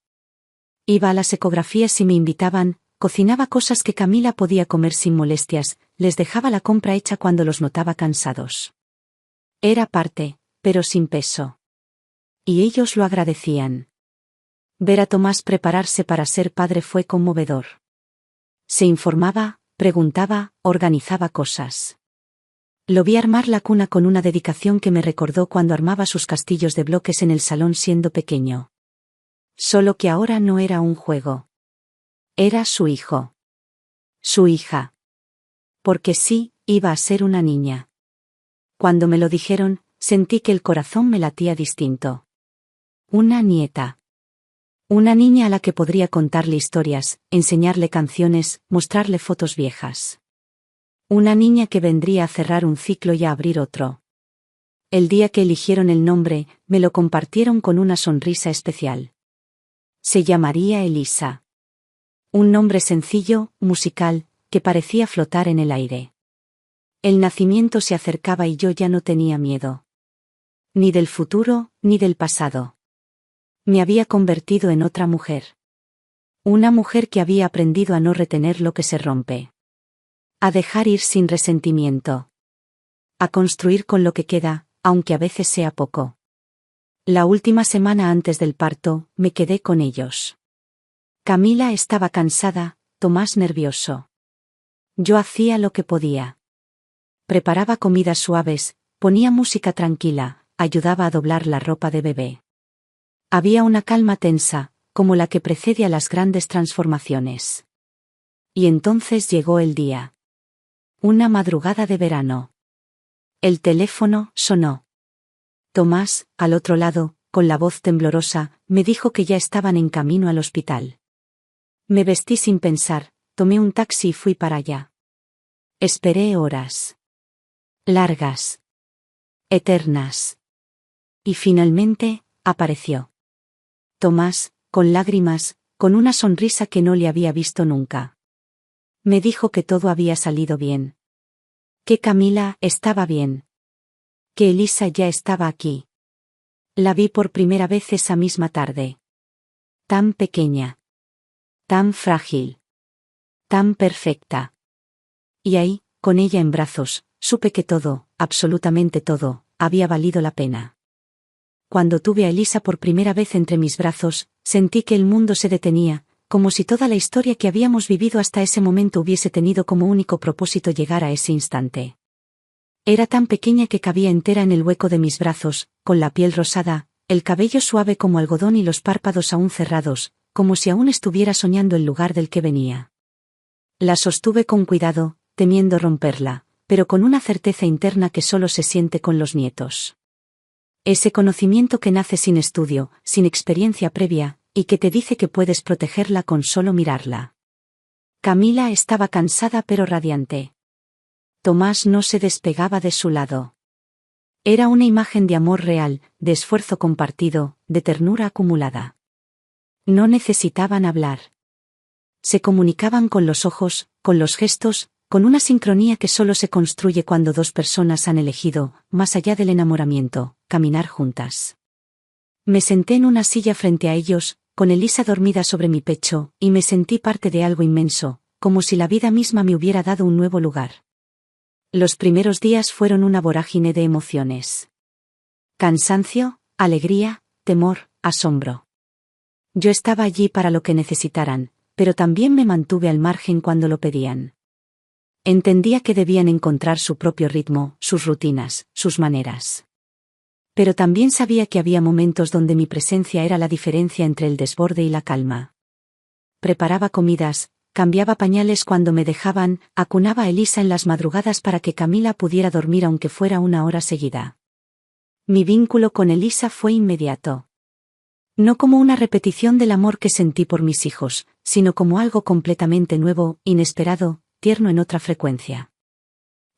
Iba a las ecografías si me invitaban, cocinaba cosas que Camila podía comer sin molestias, les dejaba la compra hecha cuando los notaba cansados. Era parte, pero sin peso. Y ellos lo agradecían. Ver a Tomás prepararse para ser padre fue conmovedor. Se informaba, preguntaba, organizaba cosas. Lo vi armar la cuna con una dedicación que me recordó cuando armaba sus castillos de bloques en el salón siendo pequeño. Solo que ahora no era un juego. Era su hijo. Su hija. Porque sí, iba a ser una niña. Cuando me lo dijeron, sentí que el corazón me latía distinto. Una nieta. Una niña a la que podría contarle historias, enseñarle canciones, mostrarle fotos viejas. Una niña que vendría a cerrar un ciclo y a abrir otro. El día que eligieron el nombre, me lo compartieron con una sonrisa especial. Se llamaría Elisa. Un nombre sencillo, musical, que parecía flotar en el aire. El nacimiento se acercaba y yo ya no tenía miedo. Ni del futuro, ni del pasado. Me había convertido en otra mujer. Una mujer que había aprendido a no retener lo que se rompe. A dejar ir sin resentimiento. A construir con lo que queda, aunque a veces sea poco. La última semana antes del parto, me quedé con ellos. Camila estaba cansada, Tomás nervioso. Yo hacía lo que podía. Preparaba comidas suaves, ponía música tranquila, ayudaba a doblar la ropa de bebé. Había una calma tensa, como la que precede a las grandes transformaciones. Y entonces llegó el día. Una madrugada de verano. El teléfono sonó. Tomás, al otro lado, con la voz temblorosa, me dijo que ya estaban en camino al hospital. Me vestí sin pensar, tomé un taxi y fui para allá. Esperé horas. Largas. Eternas. Y finalmente, apareció. Tomás, con lágrimas, con una sonrisa que no le había visto nunca. Me dijo que todo había salido bien. Que Camila estaba bien. Que Elisa ya estaba aquí. La vi por primera vez esa misma tarde. Tan pequeña. Tan frágil. Tan perfecta. Y ahí, con ella en brazos, supe que todo, absolutamente todo, había valido la pena. Cuando tuve a Elisa por primera vez entre mis brazos, sentí que el mundo se detenía, como si toda la historia que habíamos vivido hasta ese momento hubiese tenido como único propósito llegar a ese instante. Era tan pequeña que cabía entera en el hueco de mis brazos, con la piel rosada, el cabello suave como algodón y los párpados aún cerrados, como si aún estuviera soñando el lugar del que venía. La sostuve con cuidado, temiendo romperla, pero con una certeza interna que solo se siente con los nietos. Ese conocimiento que nace sin estudio, sin experiencia previa, y que te dice que puedes protegerla con solo mirarla. Camila estaba cansada pero radiante. Tomás no se despegaba de su lado. Era una imagen de amor real, de esfuerzo compartido, de ternura acumulada. No necesitaban hablar. Se comunicaban con los ojos, con los gestos, con una sincronía que solo se construye cuando dos personas han elegido, más allá del enamoramiento, caminar juntas. Me senté en una silla frente a ellos, con Elisa dormida sobre mi pecho, y me sentí parte de algo inmenso, como si la vida misma me hubiera dado un nuevo lugar. Los primeros días fueron una vorágine de emociones. Cansancio, alegría, temor, asombro. Yo estaba allí para lo que necesitaran, pero también me mantuve al margen cuando lo pedían. Entendía que debían encontrar su propio ritmo, sus rutinas, sus maneras. Pero también sabía que había momentos donde mi presencia era la diferencia entre el desborde y la calma. Preparaba comidas, cambiaba pañales cuando me dejaban, acunaba a Elisa en las madrugadas para que Camila pudiera dormir aunque fuera una hora seguida. Mi vínculo con Elisa fue inmediato. No como una repetición del amor que sentí por mis hijos, sino como algo completamente nuevo, inesperado, tierno en otra frecuencia.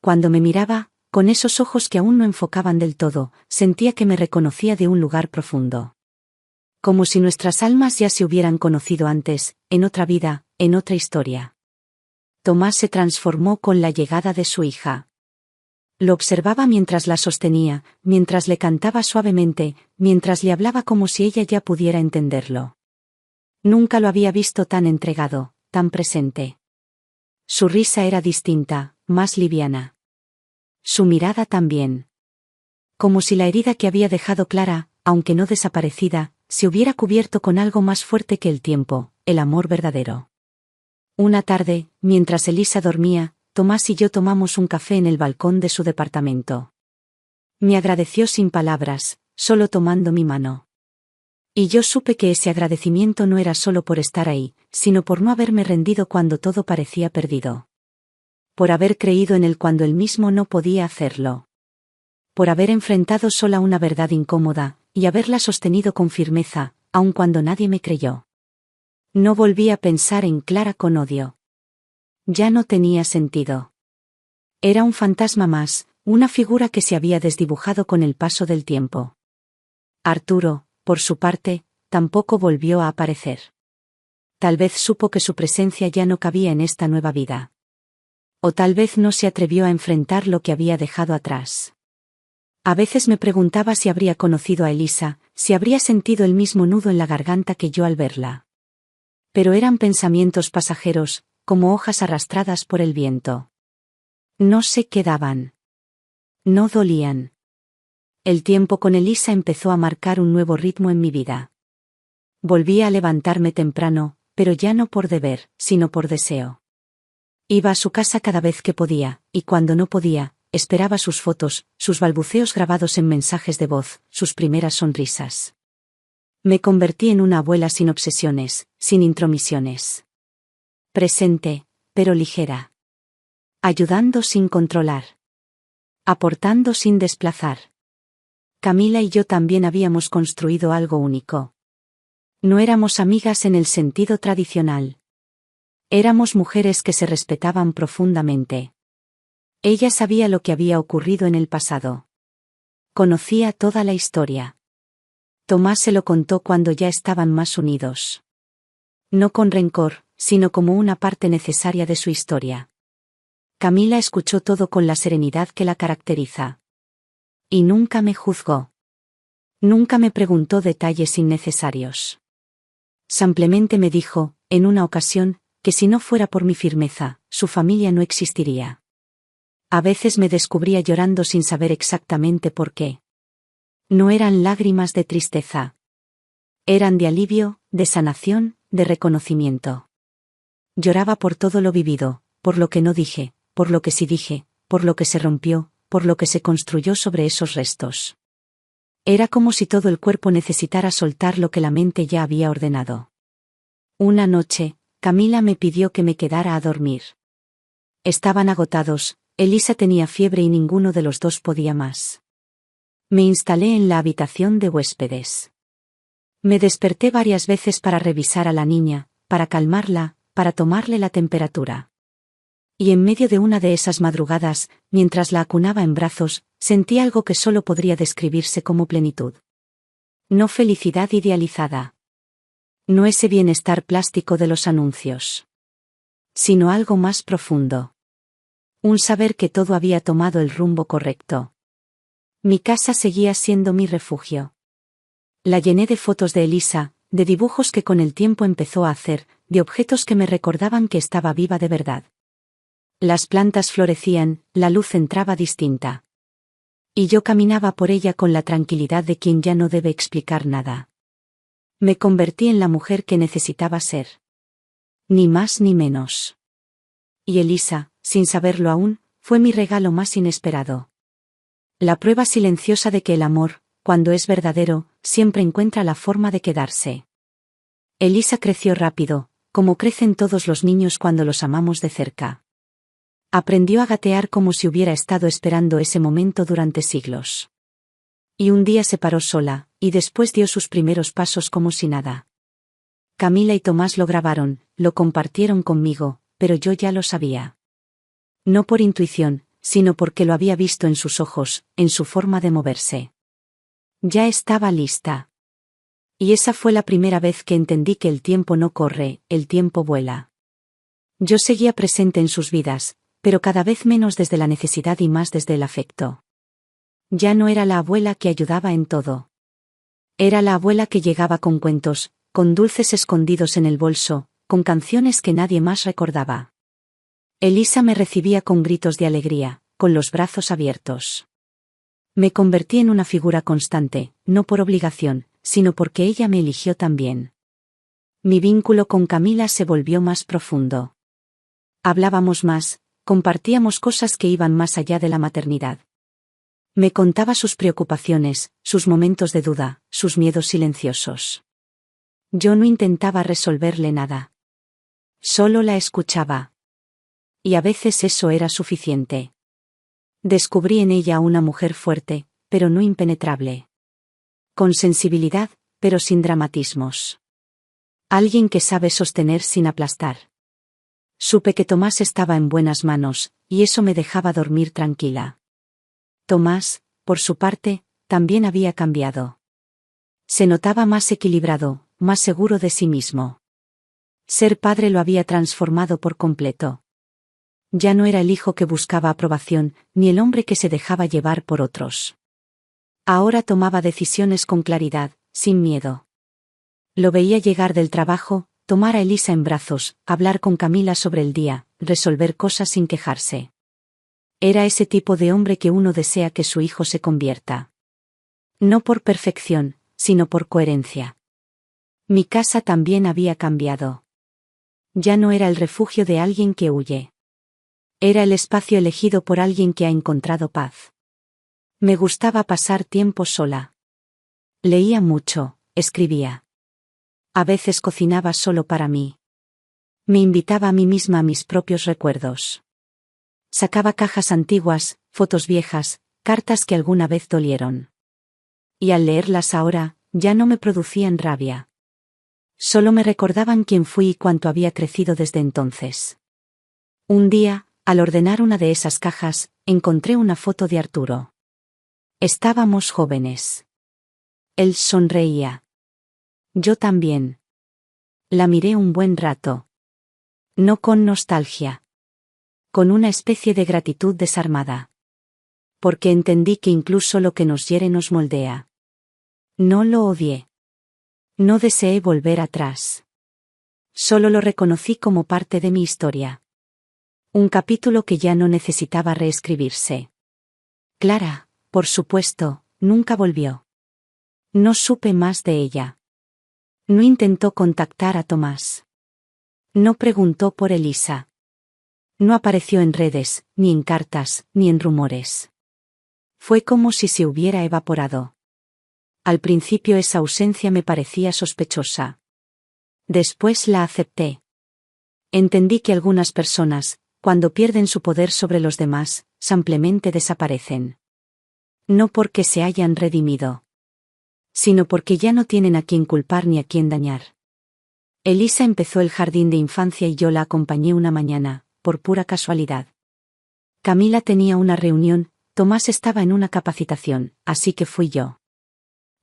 Cuando me miraba, con esos ojos que aún no enfocaban del todo, sentía que me reconocía de un lugar profundo. Como si nuestras almas ya se hubieran conocido antes, en otra vida, en otra historia. Tomás se transformó con la llegada de su hija. Lo observaba mientras la sostenía, mientras le cantaba suavemente, mientras le hablaba como si ella ya pudiera entenderlo. Nunca lo había visto tan entregado, tan presente. Su risa era distinta, más liviana. Su mirada también. Como si la herida que había dejado clara, aunque no desaparecida, se hubiera cubierto con algo más fuerte que el tiempo, el amor verdadero. Una tarde, mientras Elisa dormía, Tomás y yo tomamos un café en el balcón de su departamento. Me agradeció sin palabras, solo tomando mi mano. Y yo supe que ese agradecimiento no era solo por estar ahí, sino por no haberme rendido cuando todo parecía perdido. Por haber creído en él cuando él mismo no podía hacerlo. Por haber enfrentado sola una verdad incómoda, y haberla sostenido con firmeza, aun cuando nadie me creyó. No volví a pensar en Clara con odio. Ya no tenía sentido. Era un fantasma más, una figura que se había desdibujado con el paso del tiempo. Arturo, por su parte, tampoco volvió a aparecer. Tal vez supo que su presencia ya no cabía en esta nueva vida. O tal vez no se atrevió a enfrentar lo que había dejado atrás. A veces me preguntaba si habría conocido a Elisa, si habría sentido el mismo nudo en la garganta que yo al verla. Pero eran pensamientos pasajeros, como hojas arrastradas por el viento. No se quedaban. No dolían. El tiempo con Elisa empezó a marcar un nuevo ritmo en mi vida. Volvía a levantarme temprano, pero ya no por deber, sino por deseo. Iba a su casa cada vez que podía, y cuando no podía, esperaba sus fotos, sus balbuceos grabados en mensajes de voz, sus primeras sonrisas. Me convertí en una abuela sin obsesiones, sin intromisiones. Presente, pero ligera. Ayudando sin controlar. Aportando sin desplazar. Camila y yo también habíamos construido algo único. No éramos amigas en el sentido tradicional. Éramos mujeres que se respetaban profundamente. Ella sabía lo que había ocurrido en el pasado. Conocía toda la historia. Tomás se lo contó cuando ya estaban más unidos. No con rencor, sino como una parte necesaria de su historia. Camila escuchó todo con la serenidad que la caracteriza. Y nunca me juzgó. Nunca me preguntó detalles innecesarios. Simplemente me dijo, en una ocasión, que si no fuera por mi firmeza, su familia no existiría. A veces me descubría llorando sin saber exactamente por qué. No eran lágrimas de tristeza. Eran de alivio, de sanación, de reconocimiento. Lloraba por todo lo vivido, por lo que no dije, por lo que sí dije, por lo que se rompió, por lo que se construyó sobre esos restos. Era como si todo el cuerpo necesitara soltar lo que la mente ya había ordenado. Una noche, Camila me pidió que me quedara a dormir. Estaban agotados, Elisa tenía fiebre y ninguno de los dos podía más. Me instalé en la habitación de huéspedes. Me desperté varias veces para revisar a la niña, para calmarla, para tomarle la temperatura. Y en medio de una de esas madrugadas, mientras la acunaba en brazos, sentí algo que solo podría describirse como plenitud. No felicidad idealizada. No ese bienestar plástico de los anuncios. Sino algo más profundo. Un saber que todo había tomado el rumbo correcto. Mi casa seguía siendo mi refugio. La llené de fotos de Elisa, de dibujos que con el tiempo empezó a hacer, de objetos que me recordaban que estaba viva de verdad. Las plantas florecían, la luz entraba distinta. Y yo caminaba por ella con la tranquilidad de quien ya no debe explicar nada. Me convertí en la mujer que necesitaba ser. Ni más ni menos. Y Elisa, sin saberlo aún, fue mi regalo más inesperado. La prueba silenciosa de que el amor, cuando es verdadero, siempre encuentra la forma de quedarse. Elisa creció rápido, como crecen todos los niños cuando los amamos de cerca. Aprendió a gatear como si hubiera estado esperando ese momento durante siglos. Y un día se paró sola, y después dio sus primeros pasos como si nada. Camila y Tomás lo grabaron, lo compartieron conmigo, pero yo ya lo sabía. No por intuición, sino porque lo había visto en sus ojos, en su forma de moverse. Ya estaba lista. Y esa fue la primera vez que entendí que el tiempo no corre, el tiempo vuela. Yo seguía presente en sus vidas, pero cada vez menos desde la necesidad y más desde el afecto. Ya no era la abuela que ayudaba en todo. Era la abuela que llegaba con cuentos, con dulces escondidos en el bolso, con canciones que nadie más recordaba. Elisa me recibía con gritos de alegría, con los brazos abiertos. Me convertí en una figura constante, no por obligación, sino porque ella me eligió también. Mi vínculo con Camila se volvió más profundo. Hablábamos más, compartíamos cosas que iban más allá de la maternidad. Me contaba sus preocupaciones, sus momentos de duda, sus miedos silenciosos. Yo no intentaba resolverle nada. Solo la escuchaba. Y a veces eso era suficiente. Descubrí en ella una mujer fuerte, pero no impenetrable. Con sensibilidad, pero sin dramatismos. Alguien que sabe sostener sin aplastar. Supe que Tomás estaba en buenas manos, y eso me dejaba dormir tranquila. Tomás, por su parte, también había cambiado. Se notaba más equilibrado, más seguro de sí mismo. Ser padre lo había transformado por completo. Ya no era el hijo que buscaba aprobación, ni el hombre que se dejaba llevar por otros. Ahora tomaba decisiones con claridad, sin miedo. Lo veía llegar del trabajo, tomar a Elisa en brazos, hablar con Camila sobre el día, resolver cosas sin quejarse. Era ese tipo de hombre que uno desea que su hijo se convierta. No por perfección, sino por coherencia. Mi casa también había cambiado. Ya no era el refugio de alguien que huye. Era el espacio elegido por alguien que ha encontrado paz. Me gustaba pasar tiempo sola. Leía mucho, escribía. A veces cocinaba solo para mí. Me invitaba a mí misma a mis propios recuerdos. Sacaba cajas antiguas, fotos viejas, cartas que alguna vez dolieron. Y al leerlas ahora, ya no me producían rabia. Solo me recordaban quién fui y cuánto había crecido desde entonces. Un día, al ordenar una de esas cajas, encontré una foto de Arturo. Estábamos jóvenes. Él sonreía. Yo también. La miré un buen rato. No con nostalgia. Con una especie de gratitud desarmada. Porque entendí que incluso lo que nos hiere nos moldea. No lo odié. No deseé volver atrás. Solo lo reconocí como parte de mi historia. Un capítulo que ya no necesitaba reescribirse. Clara, por supuesto, nunca volvió. No supe más de ella. No intentó contactar a Tomás. No preguntó por Elisa. No apareció en redes, ni en cartas, ni en rumores. Fue como si se hubiera evaporado. Al principio esa ausencia me parecía sospechosa. Después la acepté. Entendí que algunas personas, cuando pierden su poder sobre los demás, simplemente desaparecen. No porque se hayan redimido, sino porque ya no tienen a quien culpar ni a quien dañar. Elisa empezó el jardín de infancia y yo la acompañé una mañana, por pura casualidad. Camila tenía una reunión, Tomás estaba en una capacitación, así que fui yo.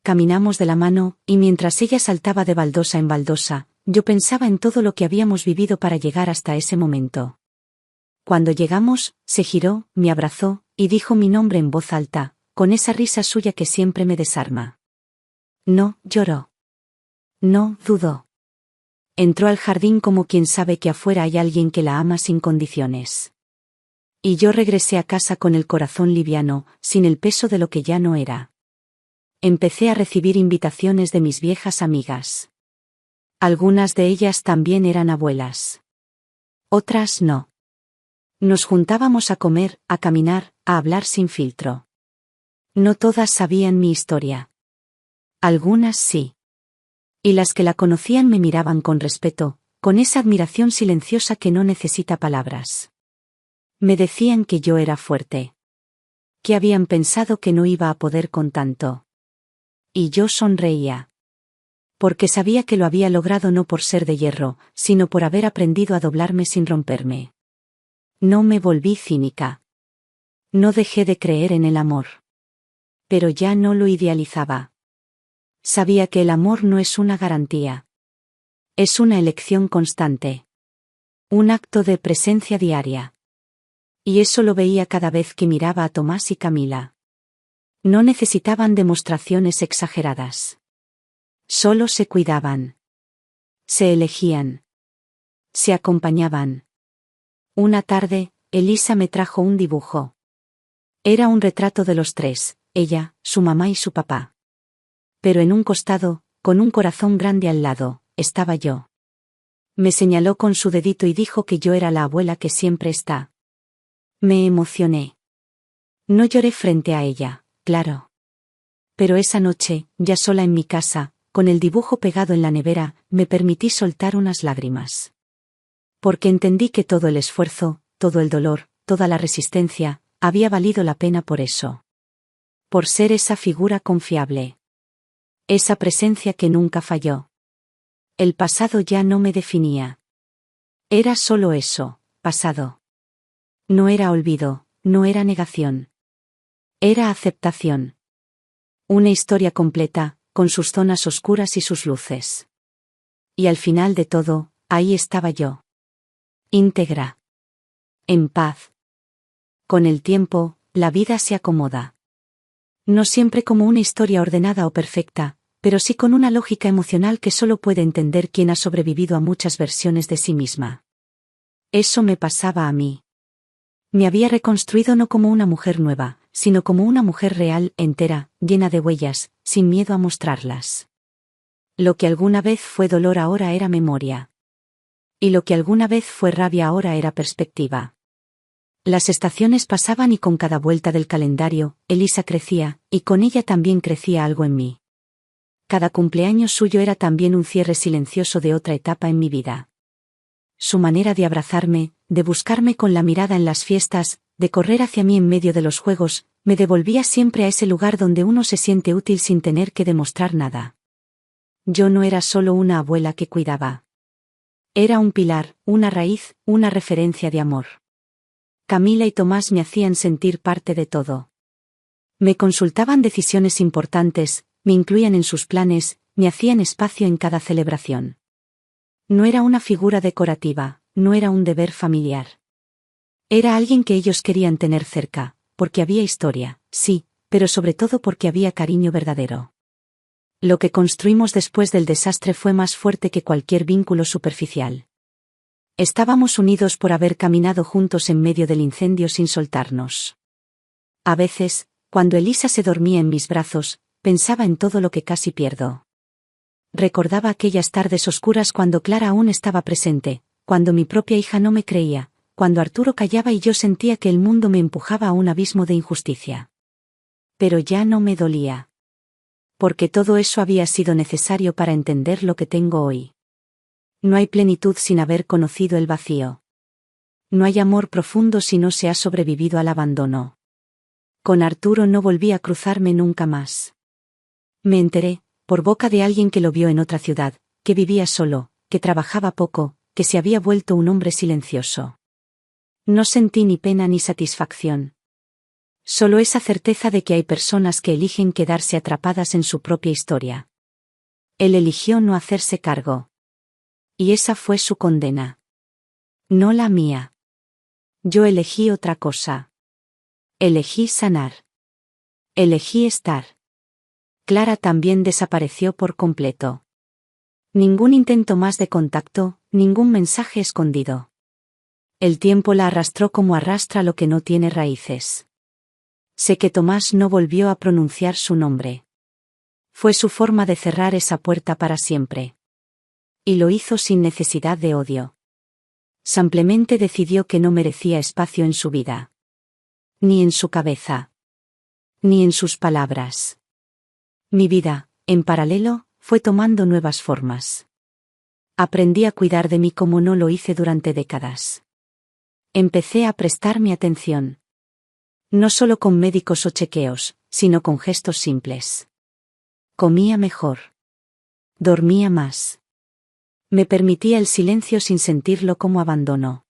Caminamos de la mano, y mientras ella saltaba de baldosa en baldosa, yo pensaba en todo lo que habíamos vivido para llegar hasta ese momento. Cuando llegamos, se giró, me abrazó, y dijo mi nombre en voz alta, con esa risa suya que siempre me desarma. No, lloró. No, dudó. Entró al jardín como quien sabe que afuera hay alguien que la ama sin condiciones. Y yo regresé a casa con el corazón liviano, sin el peso de lo que ya no era. Empecé a recibir invitaciones de mis viejas amigas. Algunas de ellas también eran abuelas. Otras no. Nos juntábamos a comer, a caminar, a hablar sin filtro. No todas sabían mi historia. Algunas sí. Y las que la conocían me miraban con respeto, con esa admiración silenciosa que no necesita palabras. Me decían que yo era fuerte. Que habían pensado que no iba a poder con tanto. Y yo sonreía. Porque sabía que lo había logrado no por ser de hierro, sino por haber aprendido a doblarme sin romperme. No me volví cínica. No dejé de creer en el amor. Pero ya no lo idealizaba. Sabía que el amor no es una garantía. Es una elección constante. Un acto de presencia diaria. Y eso lo veía cada vez que miraba a Tomás y Camila. No necesitaban demostraciones exageradas. Solo se cuidaban. Se elegían. Se acompañaban. Una tarde, Elisa me trajo un dibujo. Era un retrato de los tres, ella, su mamá y su papá. Pero en un costado, con un corazón grande al lado, estaba yo. Me señaló con su dedito y dijo que yo era la abuela que siempre está. Me emocioné. No lloré frente a ella, claro. Pero esa noche, ya sola en mi casa, con el dibujo pegado en la nevera, me permití soltar unas lágrimas. Porque entendí que todo el esfuerzo, todo el dolor, toda la resistencia, había valido la pena por eso. Por ser esa figura confiable. Esa presencia que nunca falló. El pasado ya no me definía. Era solo eso, pasado. No era olvido, no era negación. Era aceptación. Una historia completa, con sus zonas oscuras y sus luces. Y al final de todo, ahí estaba yo. Íntegra. En paz. Con el tiempo, la vida se acomoda. No siempre como una historia ordenada o perfecta, pero sí con una lógica emocional que solo puede entender quien ha sobrevivido a muchas versiones de sí misma. Eso me pasaba a mí. Me había reconstruido no como una mujer nueva, sino como una mujer real, entera, llena de huellas, sin miedo a mostrarlas. Lo que alguna vez fue dolor ahora era memoria. Y lo que alguna vez fue rabia ahora era perspectiva. Las estaciones pasaban y con cada vuelta del calendario, Elisa crecía, y con ella también crecía algo en mí. Cada cumpleaños suyo era también un cierre silencioso de otra etapa en mi vida. Su manera de abrazarme, de buscarme con la mirada en las fiestas, de correr hacia mí en medio de los juegos, me devolvía siempre a ese lugar donde uno se siente útil sin tener que demostrar nada. Yo no era solo una abuela que cuidaba. Era un pilar, una raíz, una referencia de amor. Camila y Tomás me hacían sentir parte de todo. Me consultaban decisiones importantes, me incluían en sus planes, me hacían espacio en cada celebración. No era una figura decorativa, no era un deber familiar. Era alguien que ellos querían tener cerca, porque había historia, sí, pero sobre todo porque había cariño verdadero. Lo que construimos después del desastre fue más fuerte que cualquier vínculo superficial. Estábamos unidos por haber caminado juntos en medio del incendio sin soltarnos. A veces, cuando Elisa se dormía en mis brazos, pensaba en todo lo que casi pierdo. Recordaba aquellas tardes oscuras cuando Clara aún estaba presente, cuando mi propia hija no me creía, cuando Arturo callaba y yo sentía que el mundo me empujaba a un abismo de injusticia. Pero ya no me dolía. Porque todo eso había sido necesario para entender lo que tengo hoy. No hay plenitud sin haber conocido el vacío. No hay amor profundo si no se ha sobrevivido al abandono. Con Arturo no volví a cruzarme nunca más. Me enteré, por boca de alguien que lo vio en otra ciudad, que vivía solo, que trabajaba poco, que se había vuelto un hombre silencioso. No sentí ni pena ni satisfacción. Solo esa certeza de que hay personas que eligen quedarse atrapadas en su propia historia. Él eligió no hacerse cargo. Y esa fue su condena. No la mía. Yo elegí otra cosa. Elegí sanar. Elegí estar. Clara también desapareció por completo. Ningún intento más de contacto, ningún mensaje escondido. El tiempo la arrastró como arrastra lo que no tiene raíces. Sé que Tomás no volvió a pronunciar su nombre. Fue su forma de cerrar esa puerta para siempre. Y lo hizo sin necesidad de odio. Simplemente decidió que no merecía espacio en su vida. Ni en su cabeza. Ni en sus palabras. Mi vida, en paralelo, fue tomando nuevas formas. Aprendí a cuidar de mí como no lo hice durante décadas. Empecé a prestarme atención. No solo con médicos o chequeos, sino con gestos simples. Comía mejor. Dormía más. Me permitía el silencio sin sentirlo como abandono.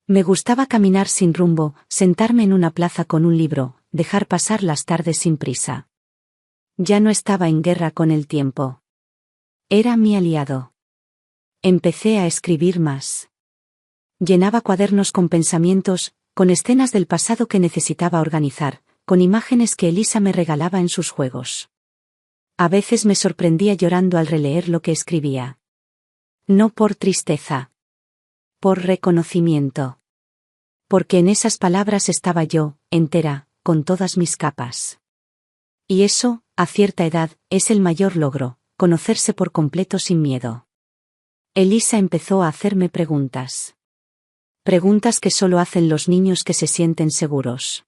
Me gustaba caminar sin rumbo, sentarme en una plaza con un libro, dejar pasar las tardes sin prisa. Ya no estaba en guerra con el tiempo. Era mi aliado. Empecé a escribir más. Llenaba cuadernos con pensamientos, con escenas del pasado que necesitaba organizar, con imágenes que Elisa me regalaba en sus juegos. A veces me sorprendía llorando al releer lo que escribía. No por tristeza. Por reconocimiento. Porque en esas palabras estaba yo, entera, con todas mis capas. Y eso, a cierta edad, es el mayor logro, conocerse por completo sin miedo. Elisa empezó a hacerme preguntas. Preguntas que solo hacen los niños que se sienten seguros.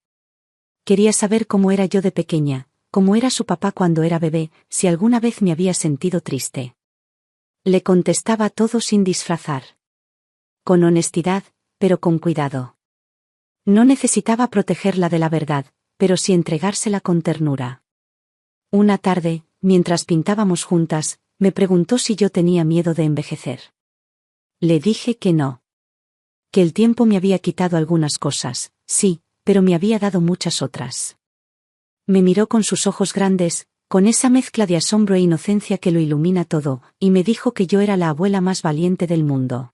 Quería saber cómo era yo de pequeña, cómo era su papá cuando era bebé, si alguna vez me había sentido triste. Le contestaba todo sin disfrazar. Con honestidad, pero con cuidado. No necesitaba protegerla de la verdad, pero sí entregársela con ternura. Una tarde, mientras pintábamos juntas, me preguntó si yo tenía miedo de envejecer. Le dije que no. Que el tiempo me había quitado algunas cosas, sí, pero me había dado muchas otras. Me miró con sus ojos grandes, con esa mezcla de asombro e inocencia que lo ilumina todo, y me dijo que yo era la abuela más valiente del mundo.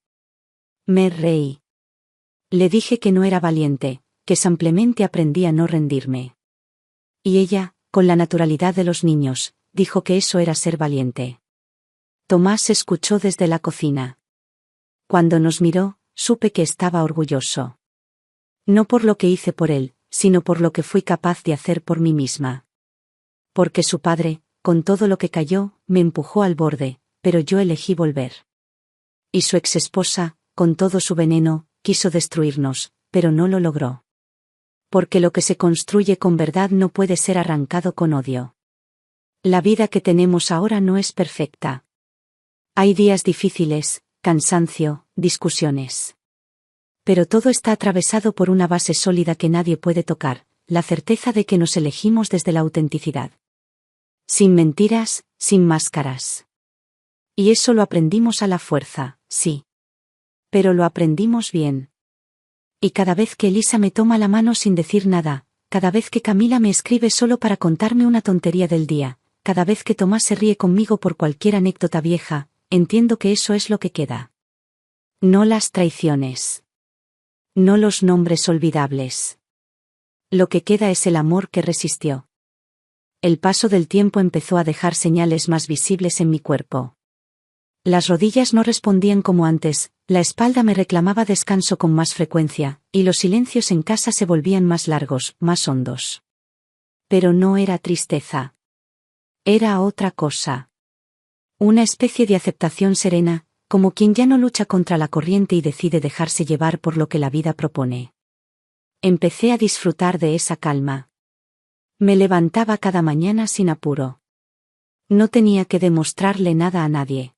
Me reí. Le dije que no era valiente, que simplemente aprendí a no rendirme. Y ella, con la naturalidad de los niños, dijo que eso era ser valiente. Tomás escuchó desde la cocina. Cuando nos miró, supe que estaba orgulloso. No por lo que hice por él, sino por lo que fui capaz de hacer por mí misma. Porque su padre, con todo lo que cayó, me empujó al borde, pero yo elegí volver. Y su exesposa, con todo su veneno, quiso destruirnos, pero no lo logró. Porque lo que se construye con verdad no puede ser arrancado con odio. La vida que tenemos ahora no es perfecta. Hay días difíciles, cansancio, discusiones. Pero todo está atravesado por una base sólida que nadie puede tocar, la certeza de que nos elegimos desde la autenticidad. Sin mentiras, sin máscaras. Y eso lo aprendimos a la fuerza, sí. Pero lo aprendimos bien. Y cada vez que Elisa me toma la mano sin decir nada, cada vez que Camila me escribe solo para contarme una tontería del día, cada vez que Tomás se ríe conmigo por cualquier anécdota vieja, entiendo que eso es lo que queda. No las traiciones. No los nombres olvidables. Lo que queda es el amor que resistió. El paso del tiempo empezó a dejar señales más visibles en mi cuerpo. Las rodillas no respondían como antes, la espalda me reclamaba descanso con más frecuencia, y los silencios en casa se volvían más largos, más hondos. Pero no era tristeza. Era otra cosa. Una especie de aceptación serena, como quien ya no lucha contra la corriente y decide dejarse llevar por lo que la vida propone. Empecé a disfrutar de esa calma. Me levantaba cada mañana sin apuro. No tenía que demostrarle nada a nadie.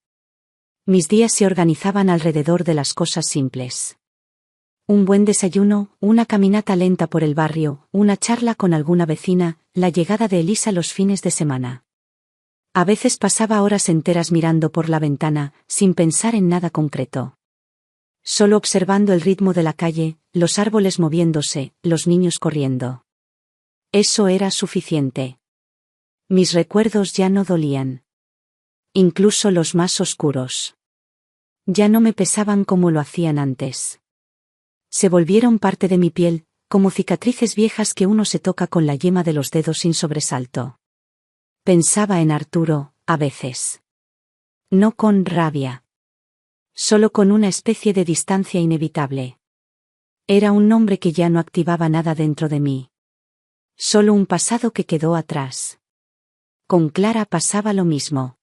Mis días se organizaban alrededor de las cosas simples. Un buen desayuno, una caminata lenta por el barrio, una charla con alguna vecina, la llegada de Elisa los fines de semana. A veces pasaba horas enteras mirando por la ventana, sin pensar en nada concreto. Solo observando el ritmo de la calle, los árboles moviéndose, los niños corriendo. Eso era suficiente. Mis recuerdos ya no dolían. Incluso los más oscuros. Ya no me pesaban como lo hacían antes. Se volvieron parte de mi piel, como cicatrices viejas que uno se toca con la yema de los dedos sin sobresalto. Pensaba en Arturo, a veces. No con rabia. Solo con una especie de distancia inevitable. Era un nombre que ya no activaba nada dentro de mí. Solo un pasado que quedó atrás. Con Clara pasaba lo mismo.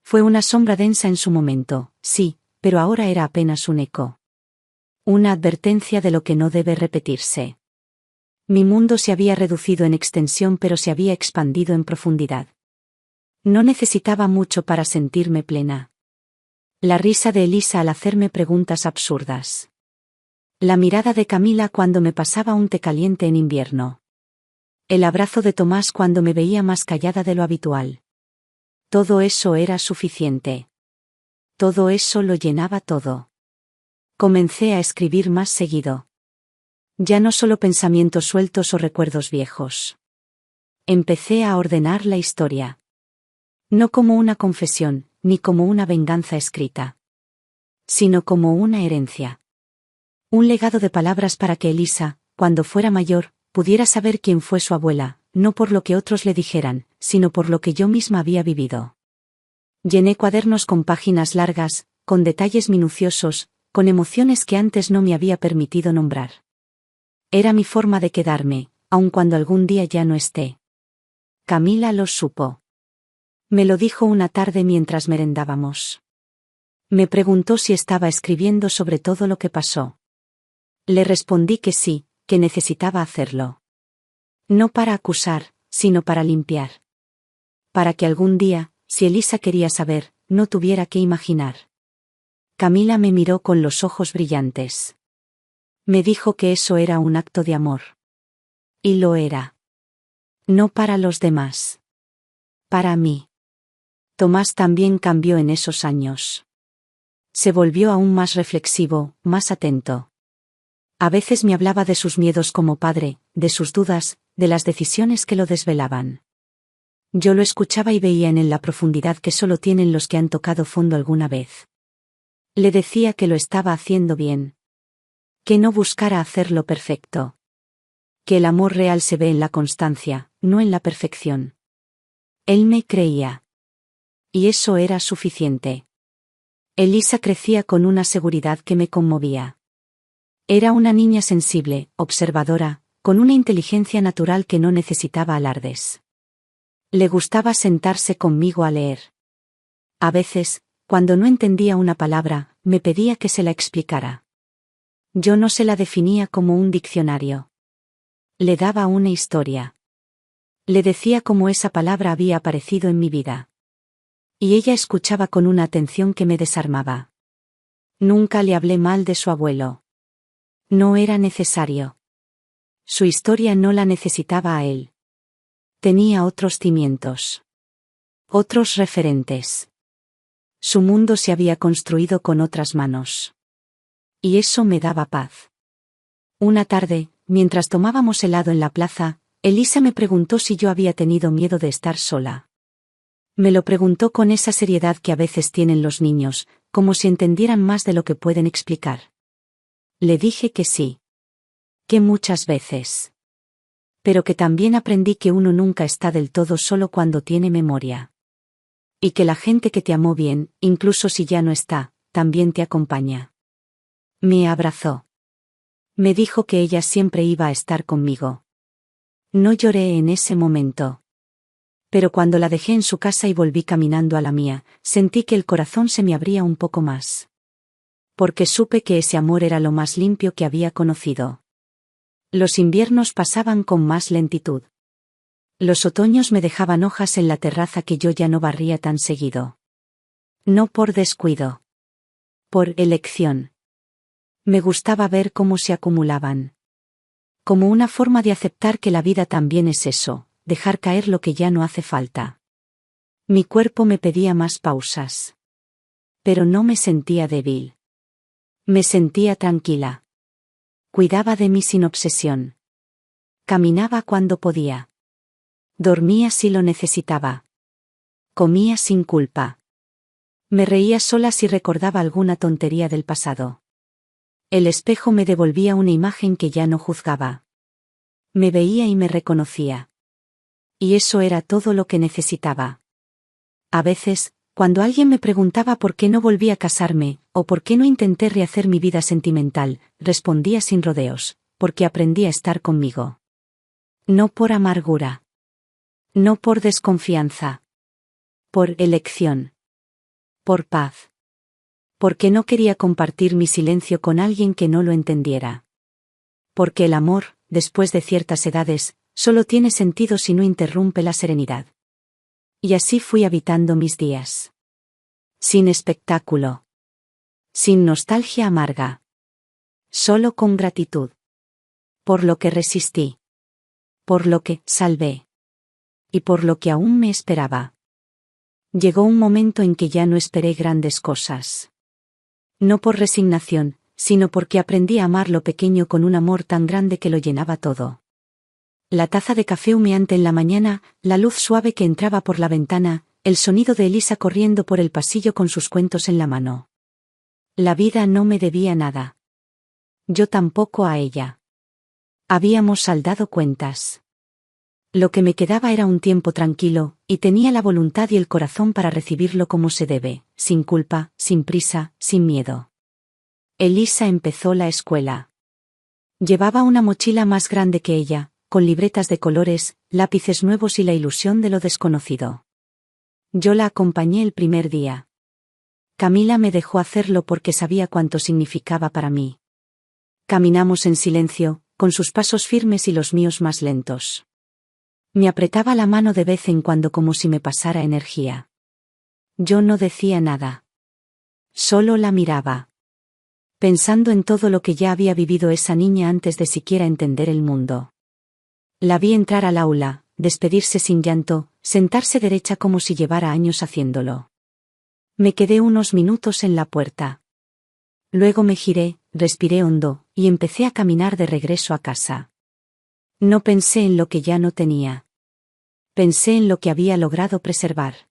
Fue una sombra densa en su momento, sí, pero ahora era apenas un eco. Una advertencia de lo que no debe repetirse. Mi mundo se había reducido en extensión pero se había expandido en profundidad. No necesitaba mucho para sentirme plena. La risa de Elisa al hacerme preguntas absurdas. La mirada de Camila cuando me pasaba un té caliente en invierno. El abrazo de Tomás cuando me veía más callada de lo habitual. Todo eso era suficiente. Todo eso lo llenaba todo. Comencé a escribir más seguido. Ya no solo pensamientos sueltos o recuerdos viejos. Empecé a ordenar la historia. No como una confesión, ni como una venganza escrita. Sino como una herencia. Un legado de palabras para que Elisa, cuando fuera mayor, pudiera saber quién fue su abuela, no por lo que otros le dijeran, sino por lo que yo misma había vivido. Llené cuadernos con páginas largas, con detalles minuciosos, con emociones que antes no me había permitido nombrar. Era mi forma de quedarme, aun cuando algún día ya no esté. Camila lo supo. Me lo dijo una tarde mientras merendábamos. Me preguntó si estaba escribiendo sobre todo lo que pasó. Le respondí que sí, que necesitaba hacerlo. No para acusar, sino para limpiar. Para que algún día, si Elisa quería saber, no tuviera que imaginar. Camila me miró con los ojos brillantes. Me dijo que eso era un acto de amor. Y lo era. No para los demás. Para mí. Tomás también cambió en esos años. Se volvió aún más reflexivo, más atento. A veces me hablaba de sus miedos como padre, de sus dudas, de las decisiones que lo desvelaban. Yo lo escuchaba y veía en él la profundidad que solo tienen los que han tocado fondo alguna vez. Le decía que lo estaba haciendo bien. Que no buscara hacerlo perfecto. Que el amor real se ve en la constancia, no en la perfección. Él me creía. Y eso era suficiente. Elisa crecía con una seguridad que me conmovía. Era una niña sensible, observadora, con una inteligencia natural que no necesitaba alardes. Le gustaba sentarse conmigo a leer. A veces, cuando no entendía una palabra, me pedía que se la explicara. Yo no se la definía como un diccionario. Le daba una historia. Le decía cómo esa palabra había aparecido en mi vida. Y ella escuchaba con una atención que me desarmaba. Nunca le hablé mal de su abuelo. No era necesario. Su historia no la necesitaba a él. Tenía otros cimientos. Otros referentes. Su mundo se había construido con otras manos. Y eso me daba paz. Una tarde, mientras tomábamos helado en la plaza, Elisa me preguntó si yo había tenido miedo de estar sola. Me lo preguntó con esa seriedad que a veces tienen los niños, como si entendieran más de lo que pueden explicar. Le dije que sí. Que muchas veces. Pero que también aprendí que uno nunca está del todo solo cuando tiene memoria. Y que la gente que te amó bien, incluso si ya no está, también te acompaña. Me abrazó. Me dijo que ella siempre iba a estar conmigo. No lloré en ese momento. Pero cuando la dejé en su casa y volví caminando a la mía, sentí que el corazón se me abría un poco más. Porque supe que ese amor era lo más limpio que había conocido. Los inviernos pasaban con más lentitud. Los otoños me dejaban hojas en la terraza que yo ya no barría tan seguido. No por descuido. Por elección. Me gustaba ver cómo se acumulaban. Como una forma de aceptar que la vida también es eso, dejar caer lo que ya no hace falta. Mi cuerpo me pedía más pausas. Pero no me sentía débil. Me sentía tranquila. Cuidaba de mí sin obsesión. Caminaba cuando podía. Dormía si lo necesitaba. Comía sin culpa. Me reía sola si recordaba alguna tontería del pasado. El espejo me devolvía una imagen que ya no juzgaba. Me veía y me reconocía. Y eso era todo lo que necesitaba. A veces, cuando alguien me preguntaba por qué no volví a casarme, o por qué no intenté rehacer mi vida sentimental, respondía sin rodeos, porque aprendí a estar conmigo. No por amargura. No por desconfianza. Por elección. Por paz. Porque no quería compartir mi silencio con alguien que no lo entendiera. Porque el amor, después de ciertas edades, solo tiene sentido si no interrumpe la serenidad. Y así fui habitando mis días. Sin espectáculo. Sin nostalgia amarga. Solo con gratitud. Por lo que resistí. Por lo que salvé. Y por lo que aún me esperaba. Llegó un momento en que ya no esperé grandes cosas. No por resignación, sino porque aprendí a amar lo pequeño con un amor tan grande que lo llenaba todo. La taza de café humeante en la mañana, la luz suave que entraba por la ventana, el sonido de Elisa corriendo por el pasillo con sus cuentos en la mano. La vida no me debía nada. Yo tampoco a ella. Habíamos saldado cuentas. Lo que me quedaba era un tiempo tranquilo, y tenía la voluntad y el corazón para recibirlo como se debe, sin culpa, sin prisa, sin miedo. Elisa empezó la escuela. Llevaba una mochila más grande que ella, con libretas de colores, lápices nuevos y la ilusión de lo desconocido. Yo la acompañé el primer día. Camila me dejó hacerlo porque sabía cuánto significaba para mí. Caminamos en silencio, con sus pasos firmes y los míos más lentos. Me apretaba la mano de vez en cuando como si me pasara energía. Yo no decía nada. Solo la miraba. Pensando en todo lo que ya había vivido esa niña antes de siquiera entender el mundo. La vi entrar al aula, despedirse sin llanto, sentarse derecha como si llevara años haciéndolo. Me quedé unos minutos en la puerta. Luego me giré, respiré hondo, y empecé a caminar de regreso a casa. No pensé en lo que ya no tenía. Pensé en lo que había logrado preservar.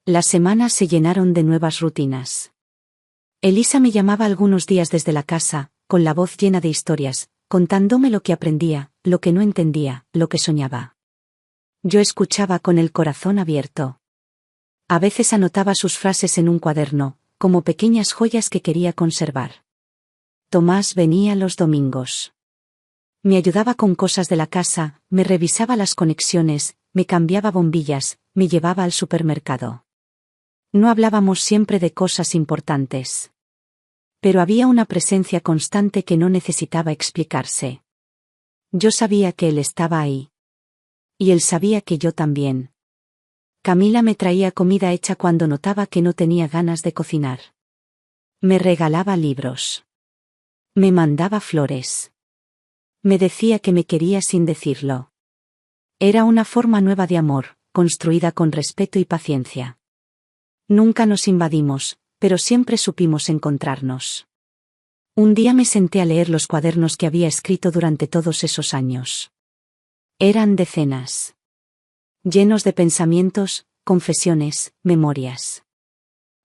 Las semanas se llenaron de nuevas rutinas. Elisa me llamaba algunos días desde la casa, con la voz llena de historias, contándome lo que aprendía, lo que no entendía, lo que soñaba. Yo escuchaba con el corazón abierto. A veces anotaba sus frases en un cuaderno, como pequeñas joyas que quería conservar. Tomás venía los domingos. Me ayudaba con cosas de la casa, me revisaba las conexiones, me cambiaba bombillas, me llevaba al supermercado. No hablábamos siempre de cosas importantes. Pero había una presencia constante que no necesitaba explicarse. Yo sabía que él estaba ahí. Y él sabía que yo también. Camila me traía comida hecha cuando notaba que no tenía ganas de cocinar. Me regalaba libros. Me mandaba flores. Me decía que me quería sin decirlo. Era una forma nueva de amor, construida con respeto y paciencia. Nunca nos invadimos, pero siempre supimos encontrarnos. Un día me senté a leer los cuadernos que había escrito durante todos esos años. Eran decenas. Llenos de pensamientos, confesiones, memorias.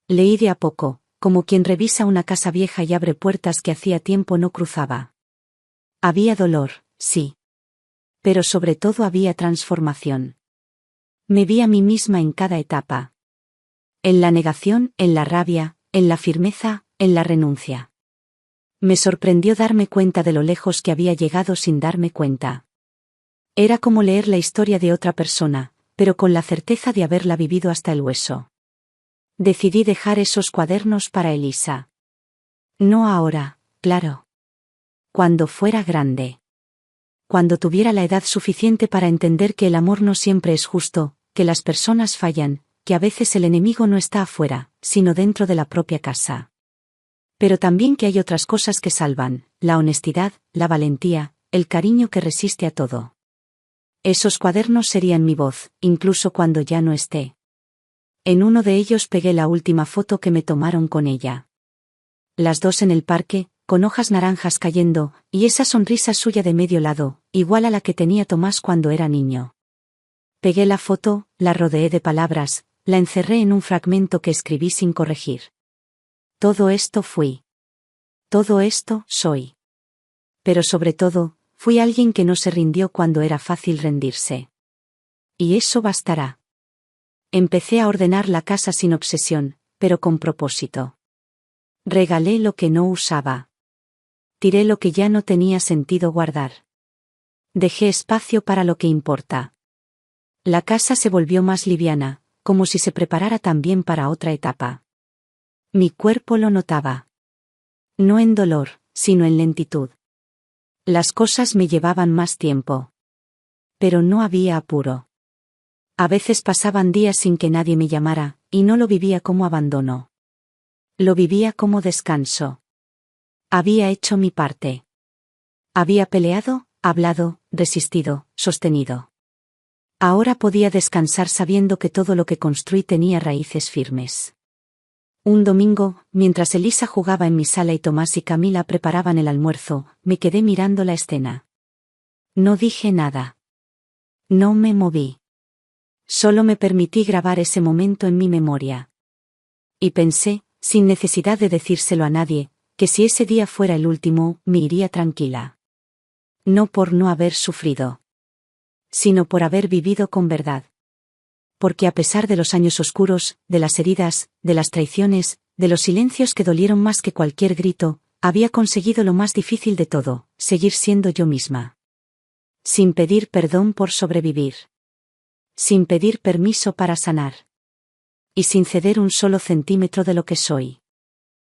Leí de a poco, como quien revisa una casa vieja y abre puertas que hacía tiempo no cruzaba. Había dolor, sí. Pero sobre todo había transformación. Me vi a mí misma en cada etapa. En la negación, en la rabia, en la firmeza, en la renuncia. Me sorprendió darme cuenta de lo lejos que había llegado sin darme cuenta. Era como leer la historia de otra persona, pero con la certeza de haberla vivido hasta el hueso. Decidí dejar esos cuadernos para Elisa. No ahora, claro. Cuando fuera grande. Cuando tuviera la edad suficiente para entender que el amor no siempre es justo, que las personas fallan, que a veces el enemigo no está afuera, sino dentro de la propia casa. Pero también que hay otras cosas que salvan, la honestidad, la valentía, el cariño que resiste a todo. Esos cuadernos serían mi voz, incluso cuando ya no esté. En uno de ellos pegué la última foto que me tomaron con ella. Las dos en el parque, con hojas naranjas cayendo, y esa sonrisa suya de medio lado, igual a la que tenía Tomás cuando era niño. Pegué la foto, la rodeé de palabras, la encerré en un fragmento que escribí sin corregir. Todo esto fui. Todo esto soy. Pero sobre todo, fui alguien que no se rindió cuando era fácil rendirse. Y eso bastará. Empecé a ordenar la casa sin obsesión, pero con propósito. Regalé lo que no usaba. Tiré lo que ya no tenía sentido guardar. Dejé espacio para lo que importa. La casa se volvió más liviana, como si se preparara también para otra etapa. Mi cuerpo lo notaba. No en dolor, sino en lentitud. Las cosas me llevaban más tiempo. Pero no había apuro. A veces pasaban días sin que nadie me llamara, y no lo vivía como abandono. Lo vivía como descanso. Había hecho mi parte. Había peleado, hablado, resistido, sostenido. Ahora podía descansar sabiendo que todo lo que construí tenía raíces firmes. Un domingo, mientras Elisa jugaba en mi sala y Tomás y Camila preparaban el almuerzo, me quedé mirando la escena. No dije nada. No me moví. Solo me permití grabar ese momento en mi memoria. Y pensé, sin necesidad de decírselo a nadie, que si ese día fuera el último, me iría tranquila. No por no haber sufrido, sino por haber vivido con verdad. Porque a pesar de los años oscuros, de las heridas, de las traiciones, de los silencios que dolieron más que cualquier grito, había conseguido lo más difícil de todo, seguir siendo yo misma. Sin pedir perdón por sobrevivir. Sin pedir permiso para sanar. Y sin ceder un solo centímetro de lo que soy.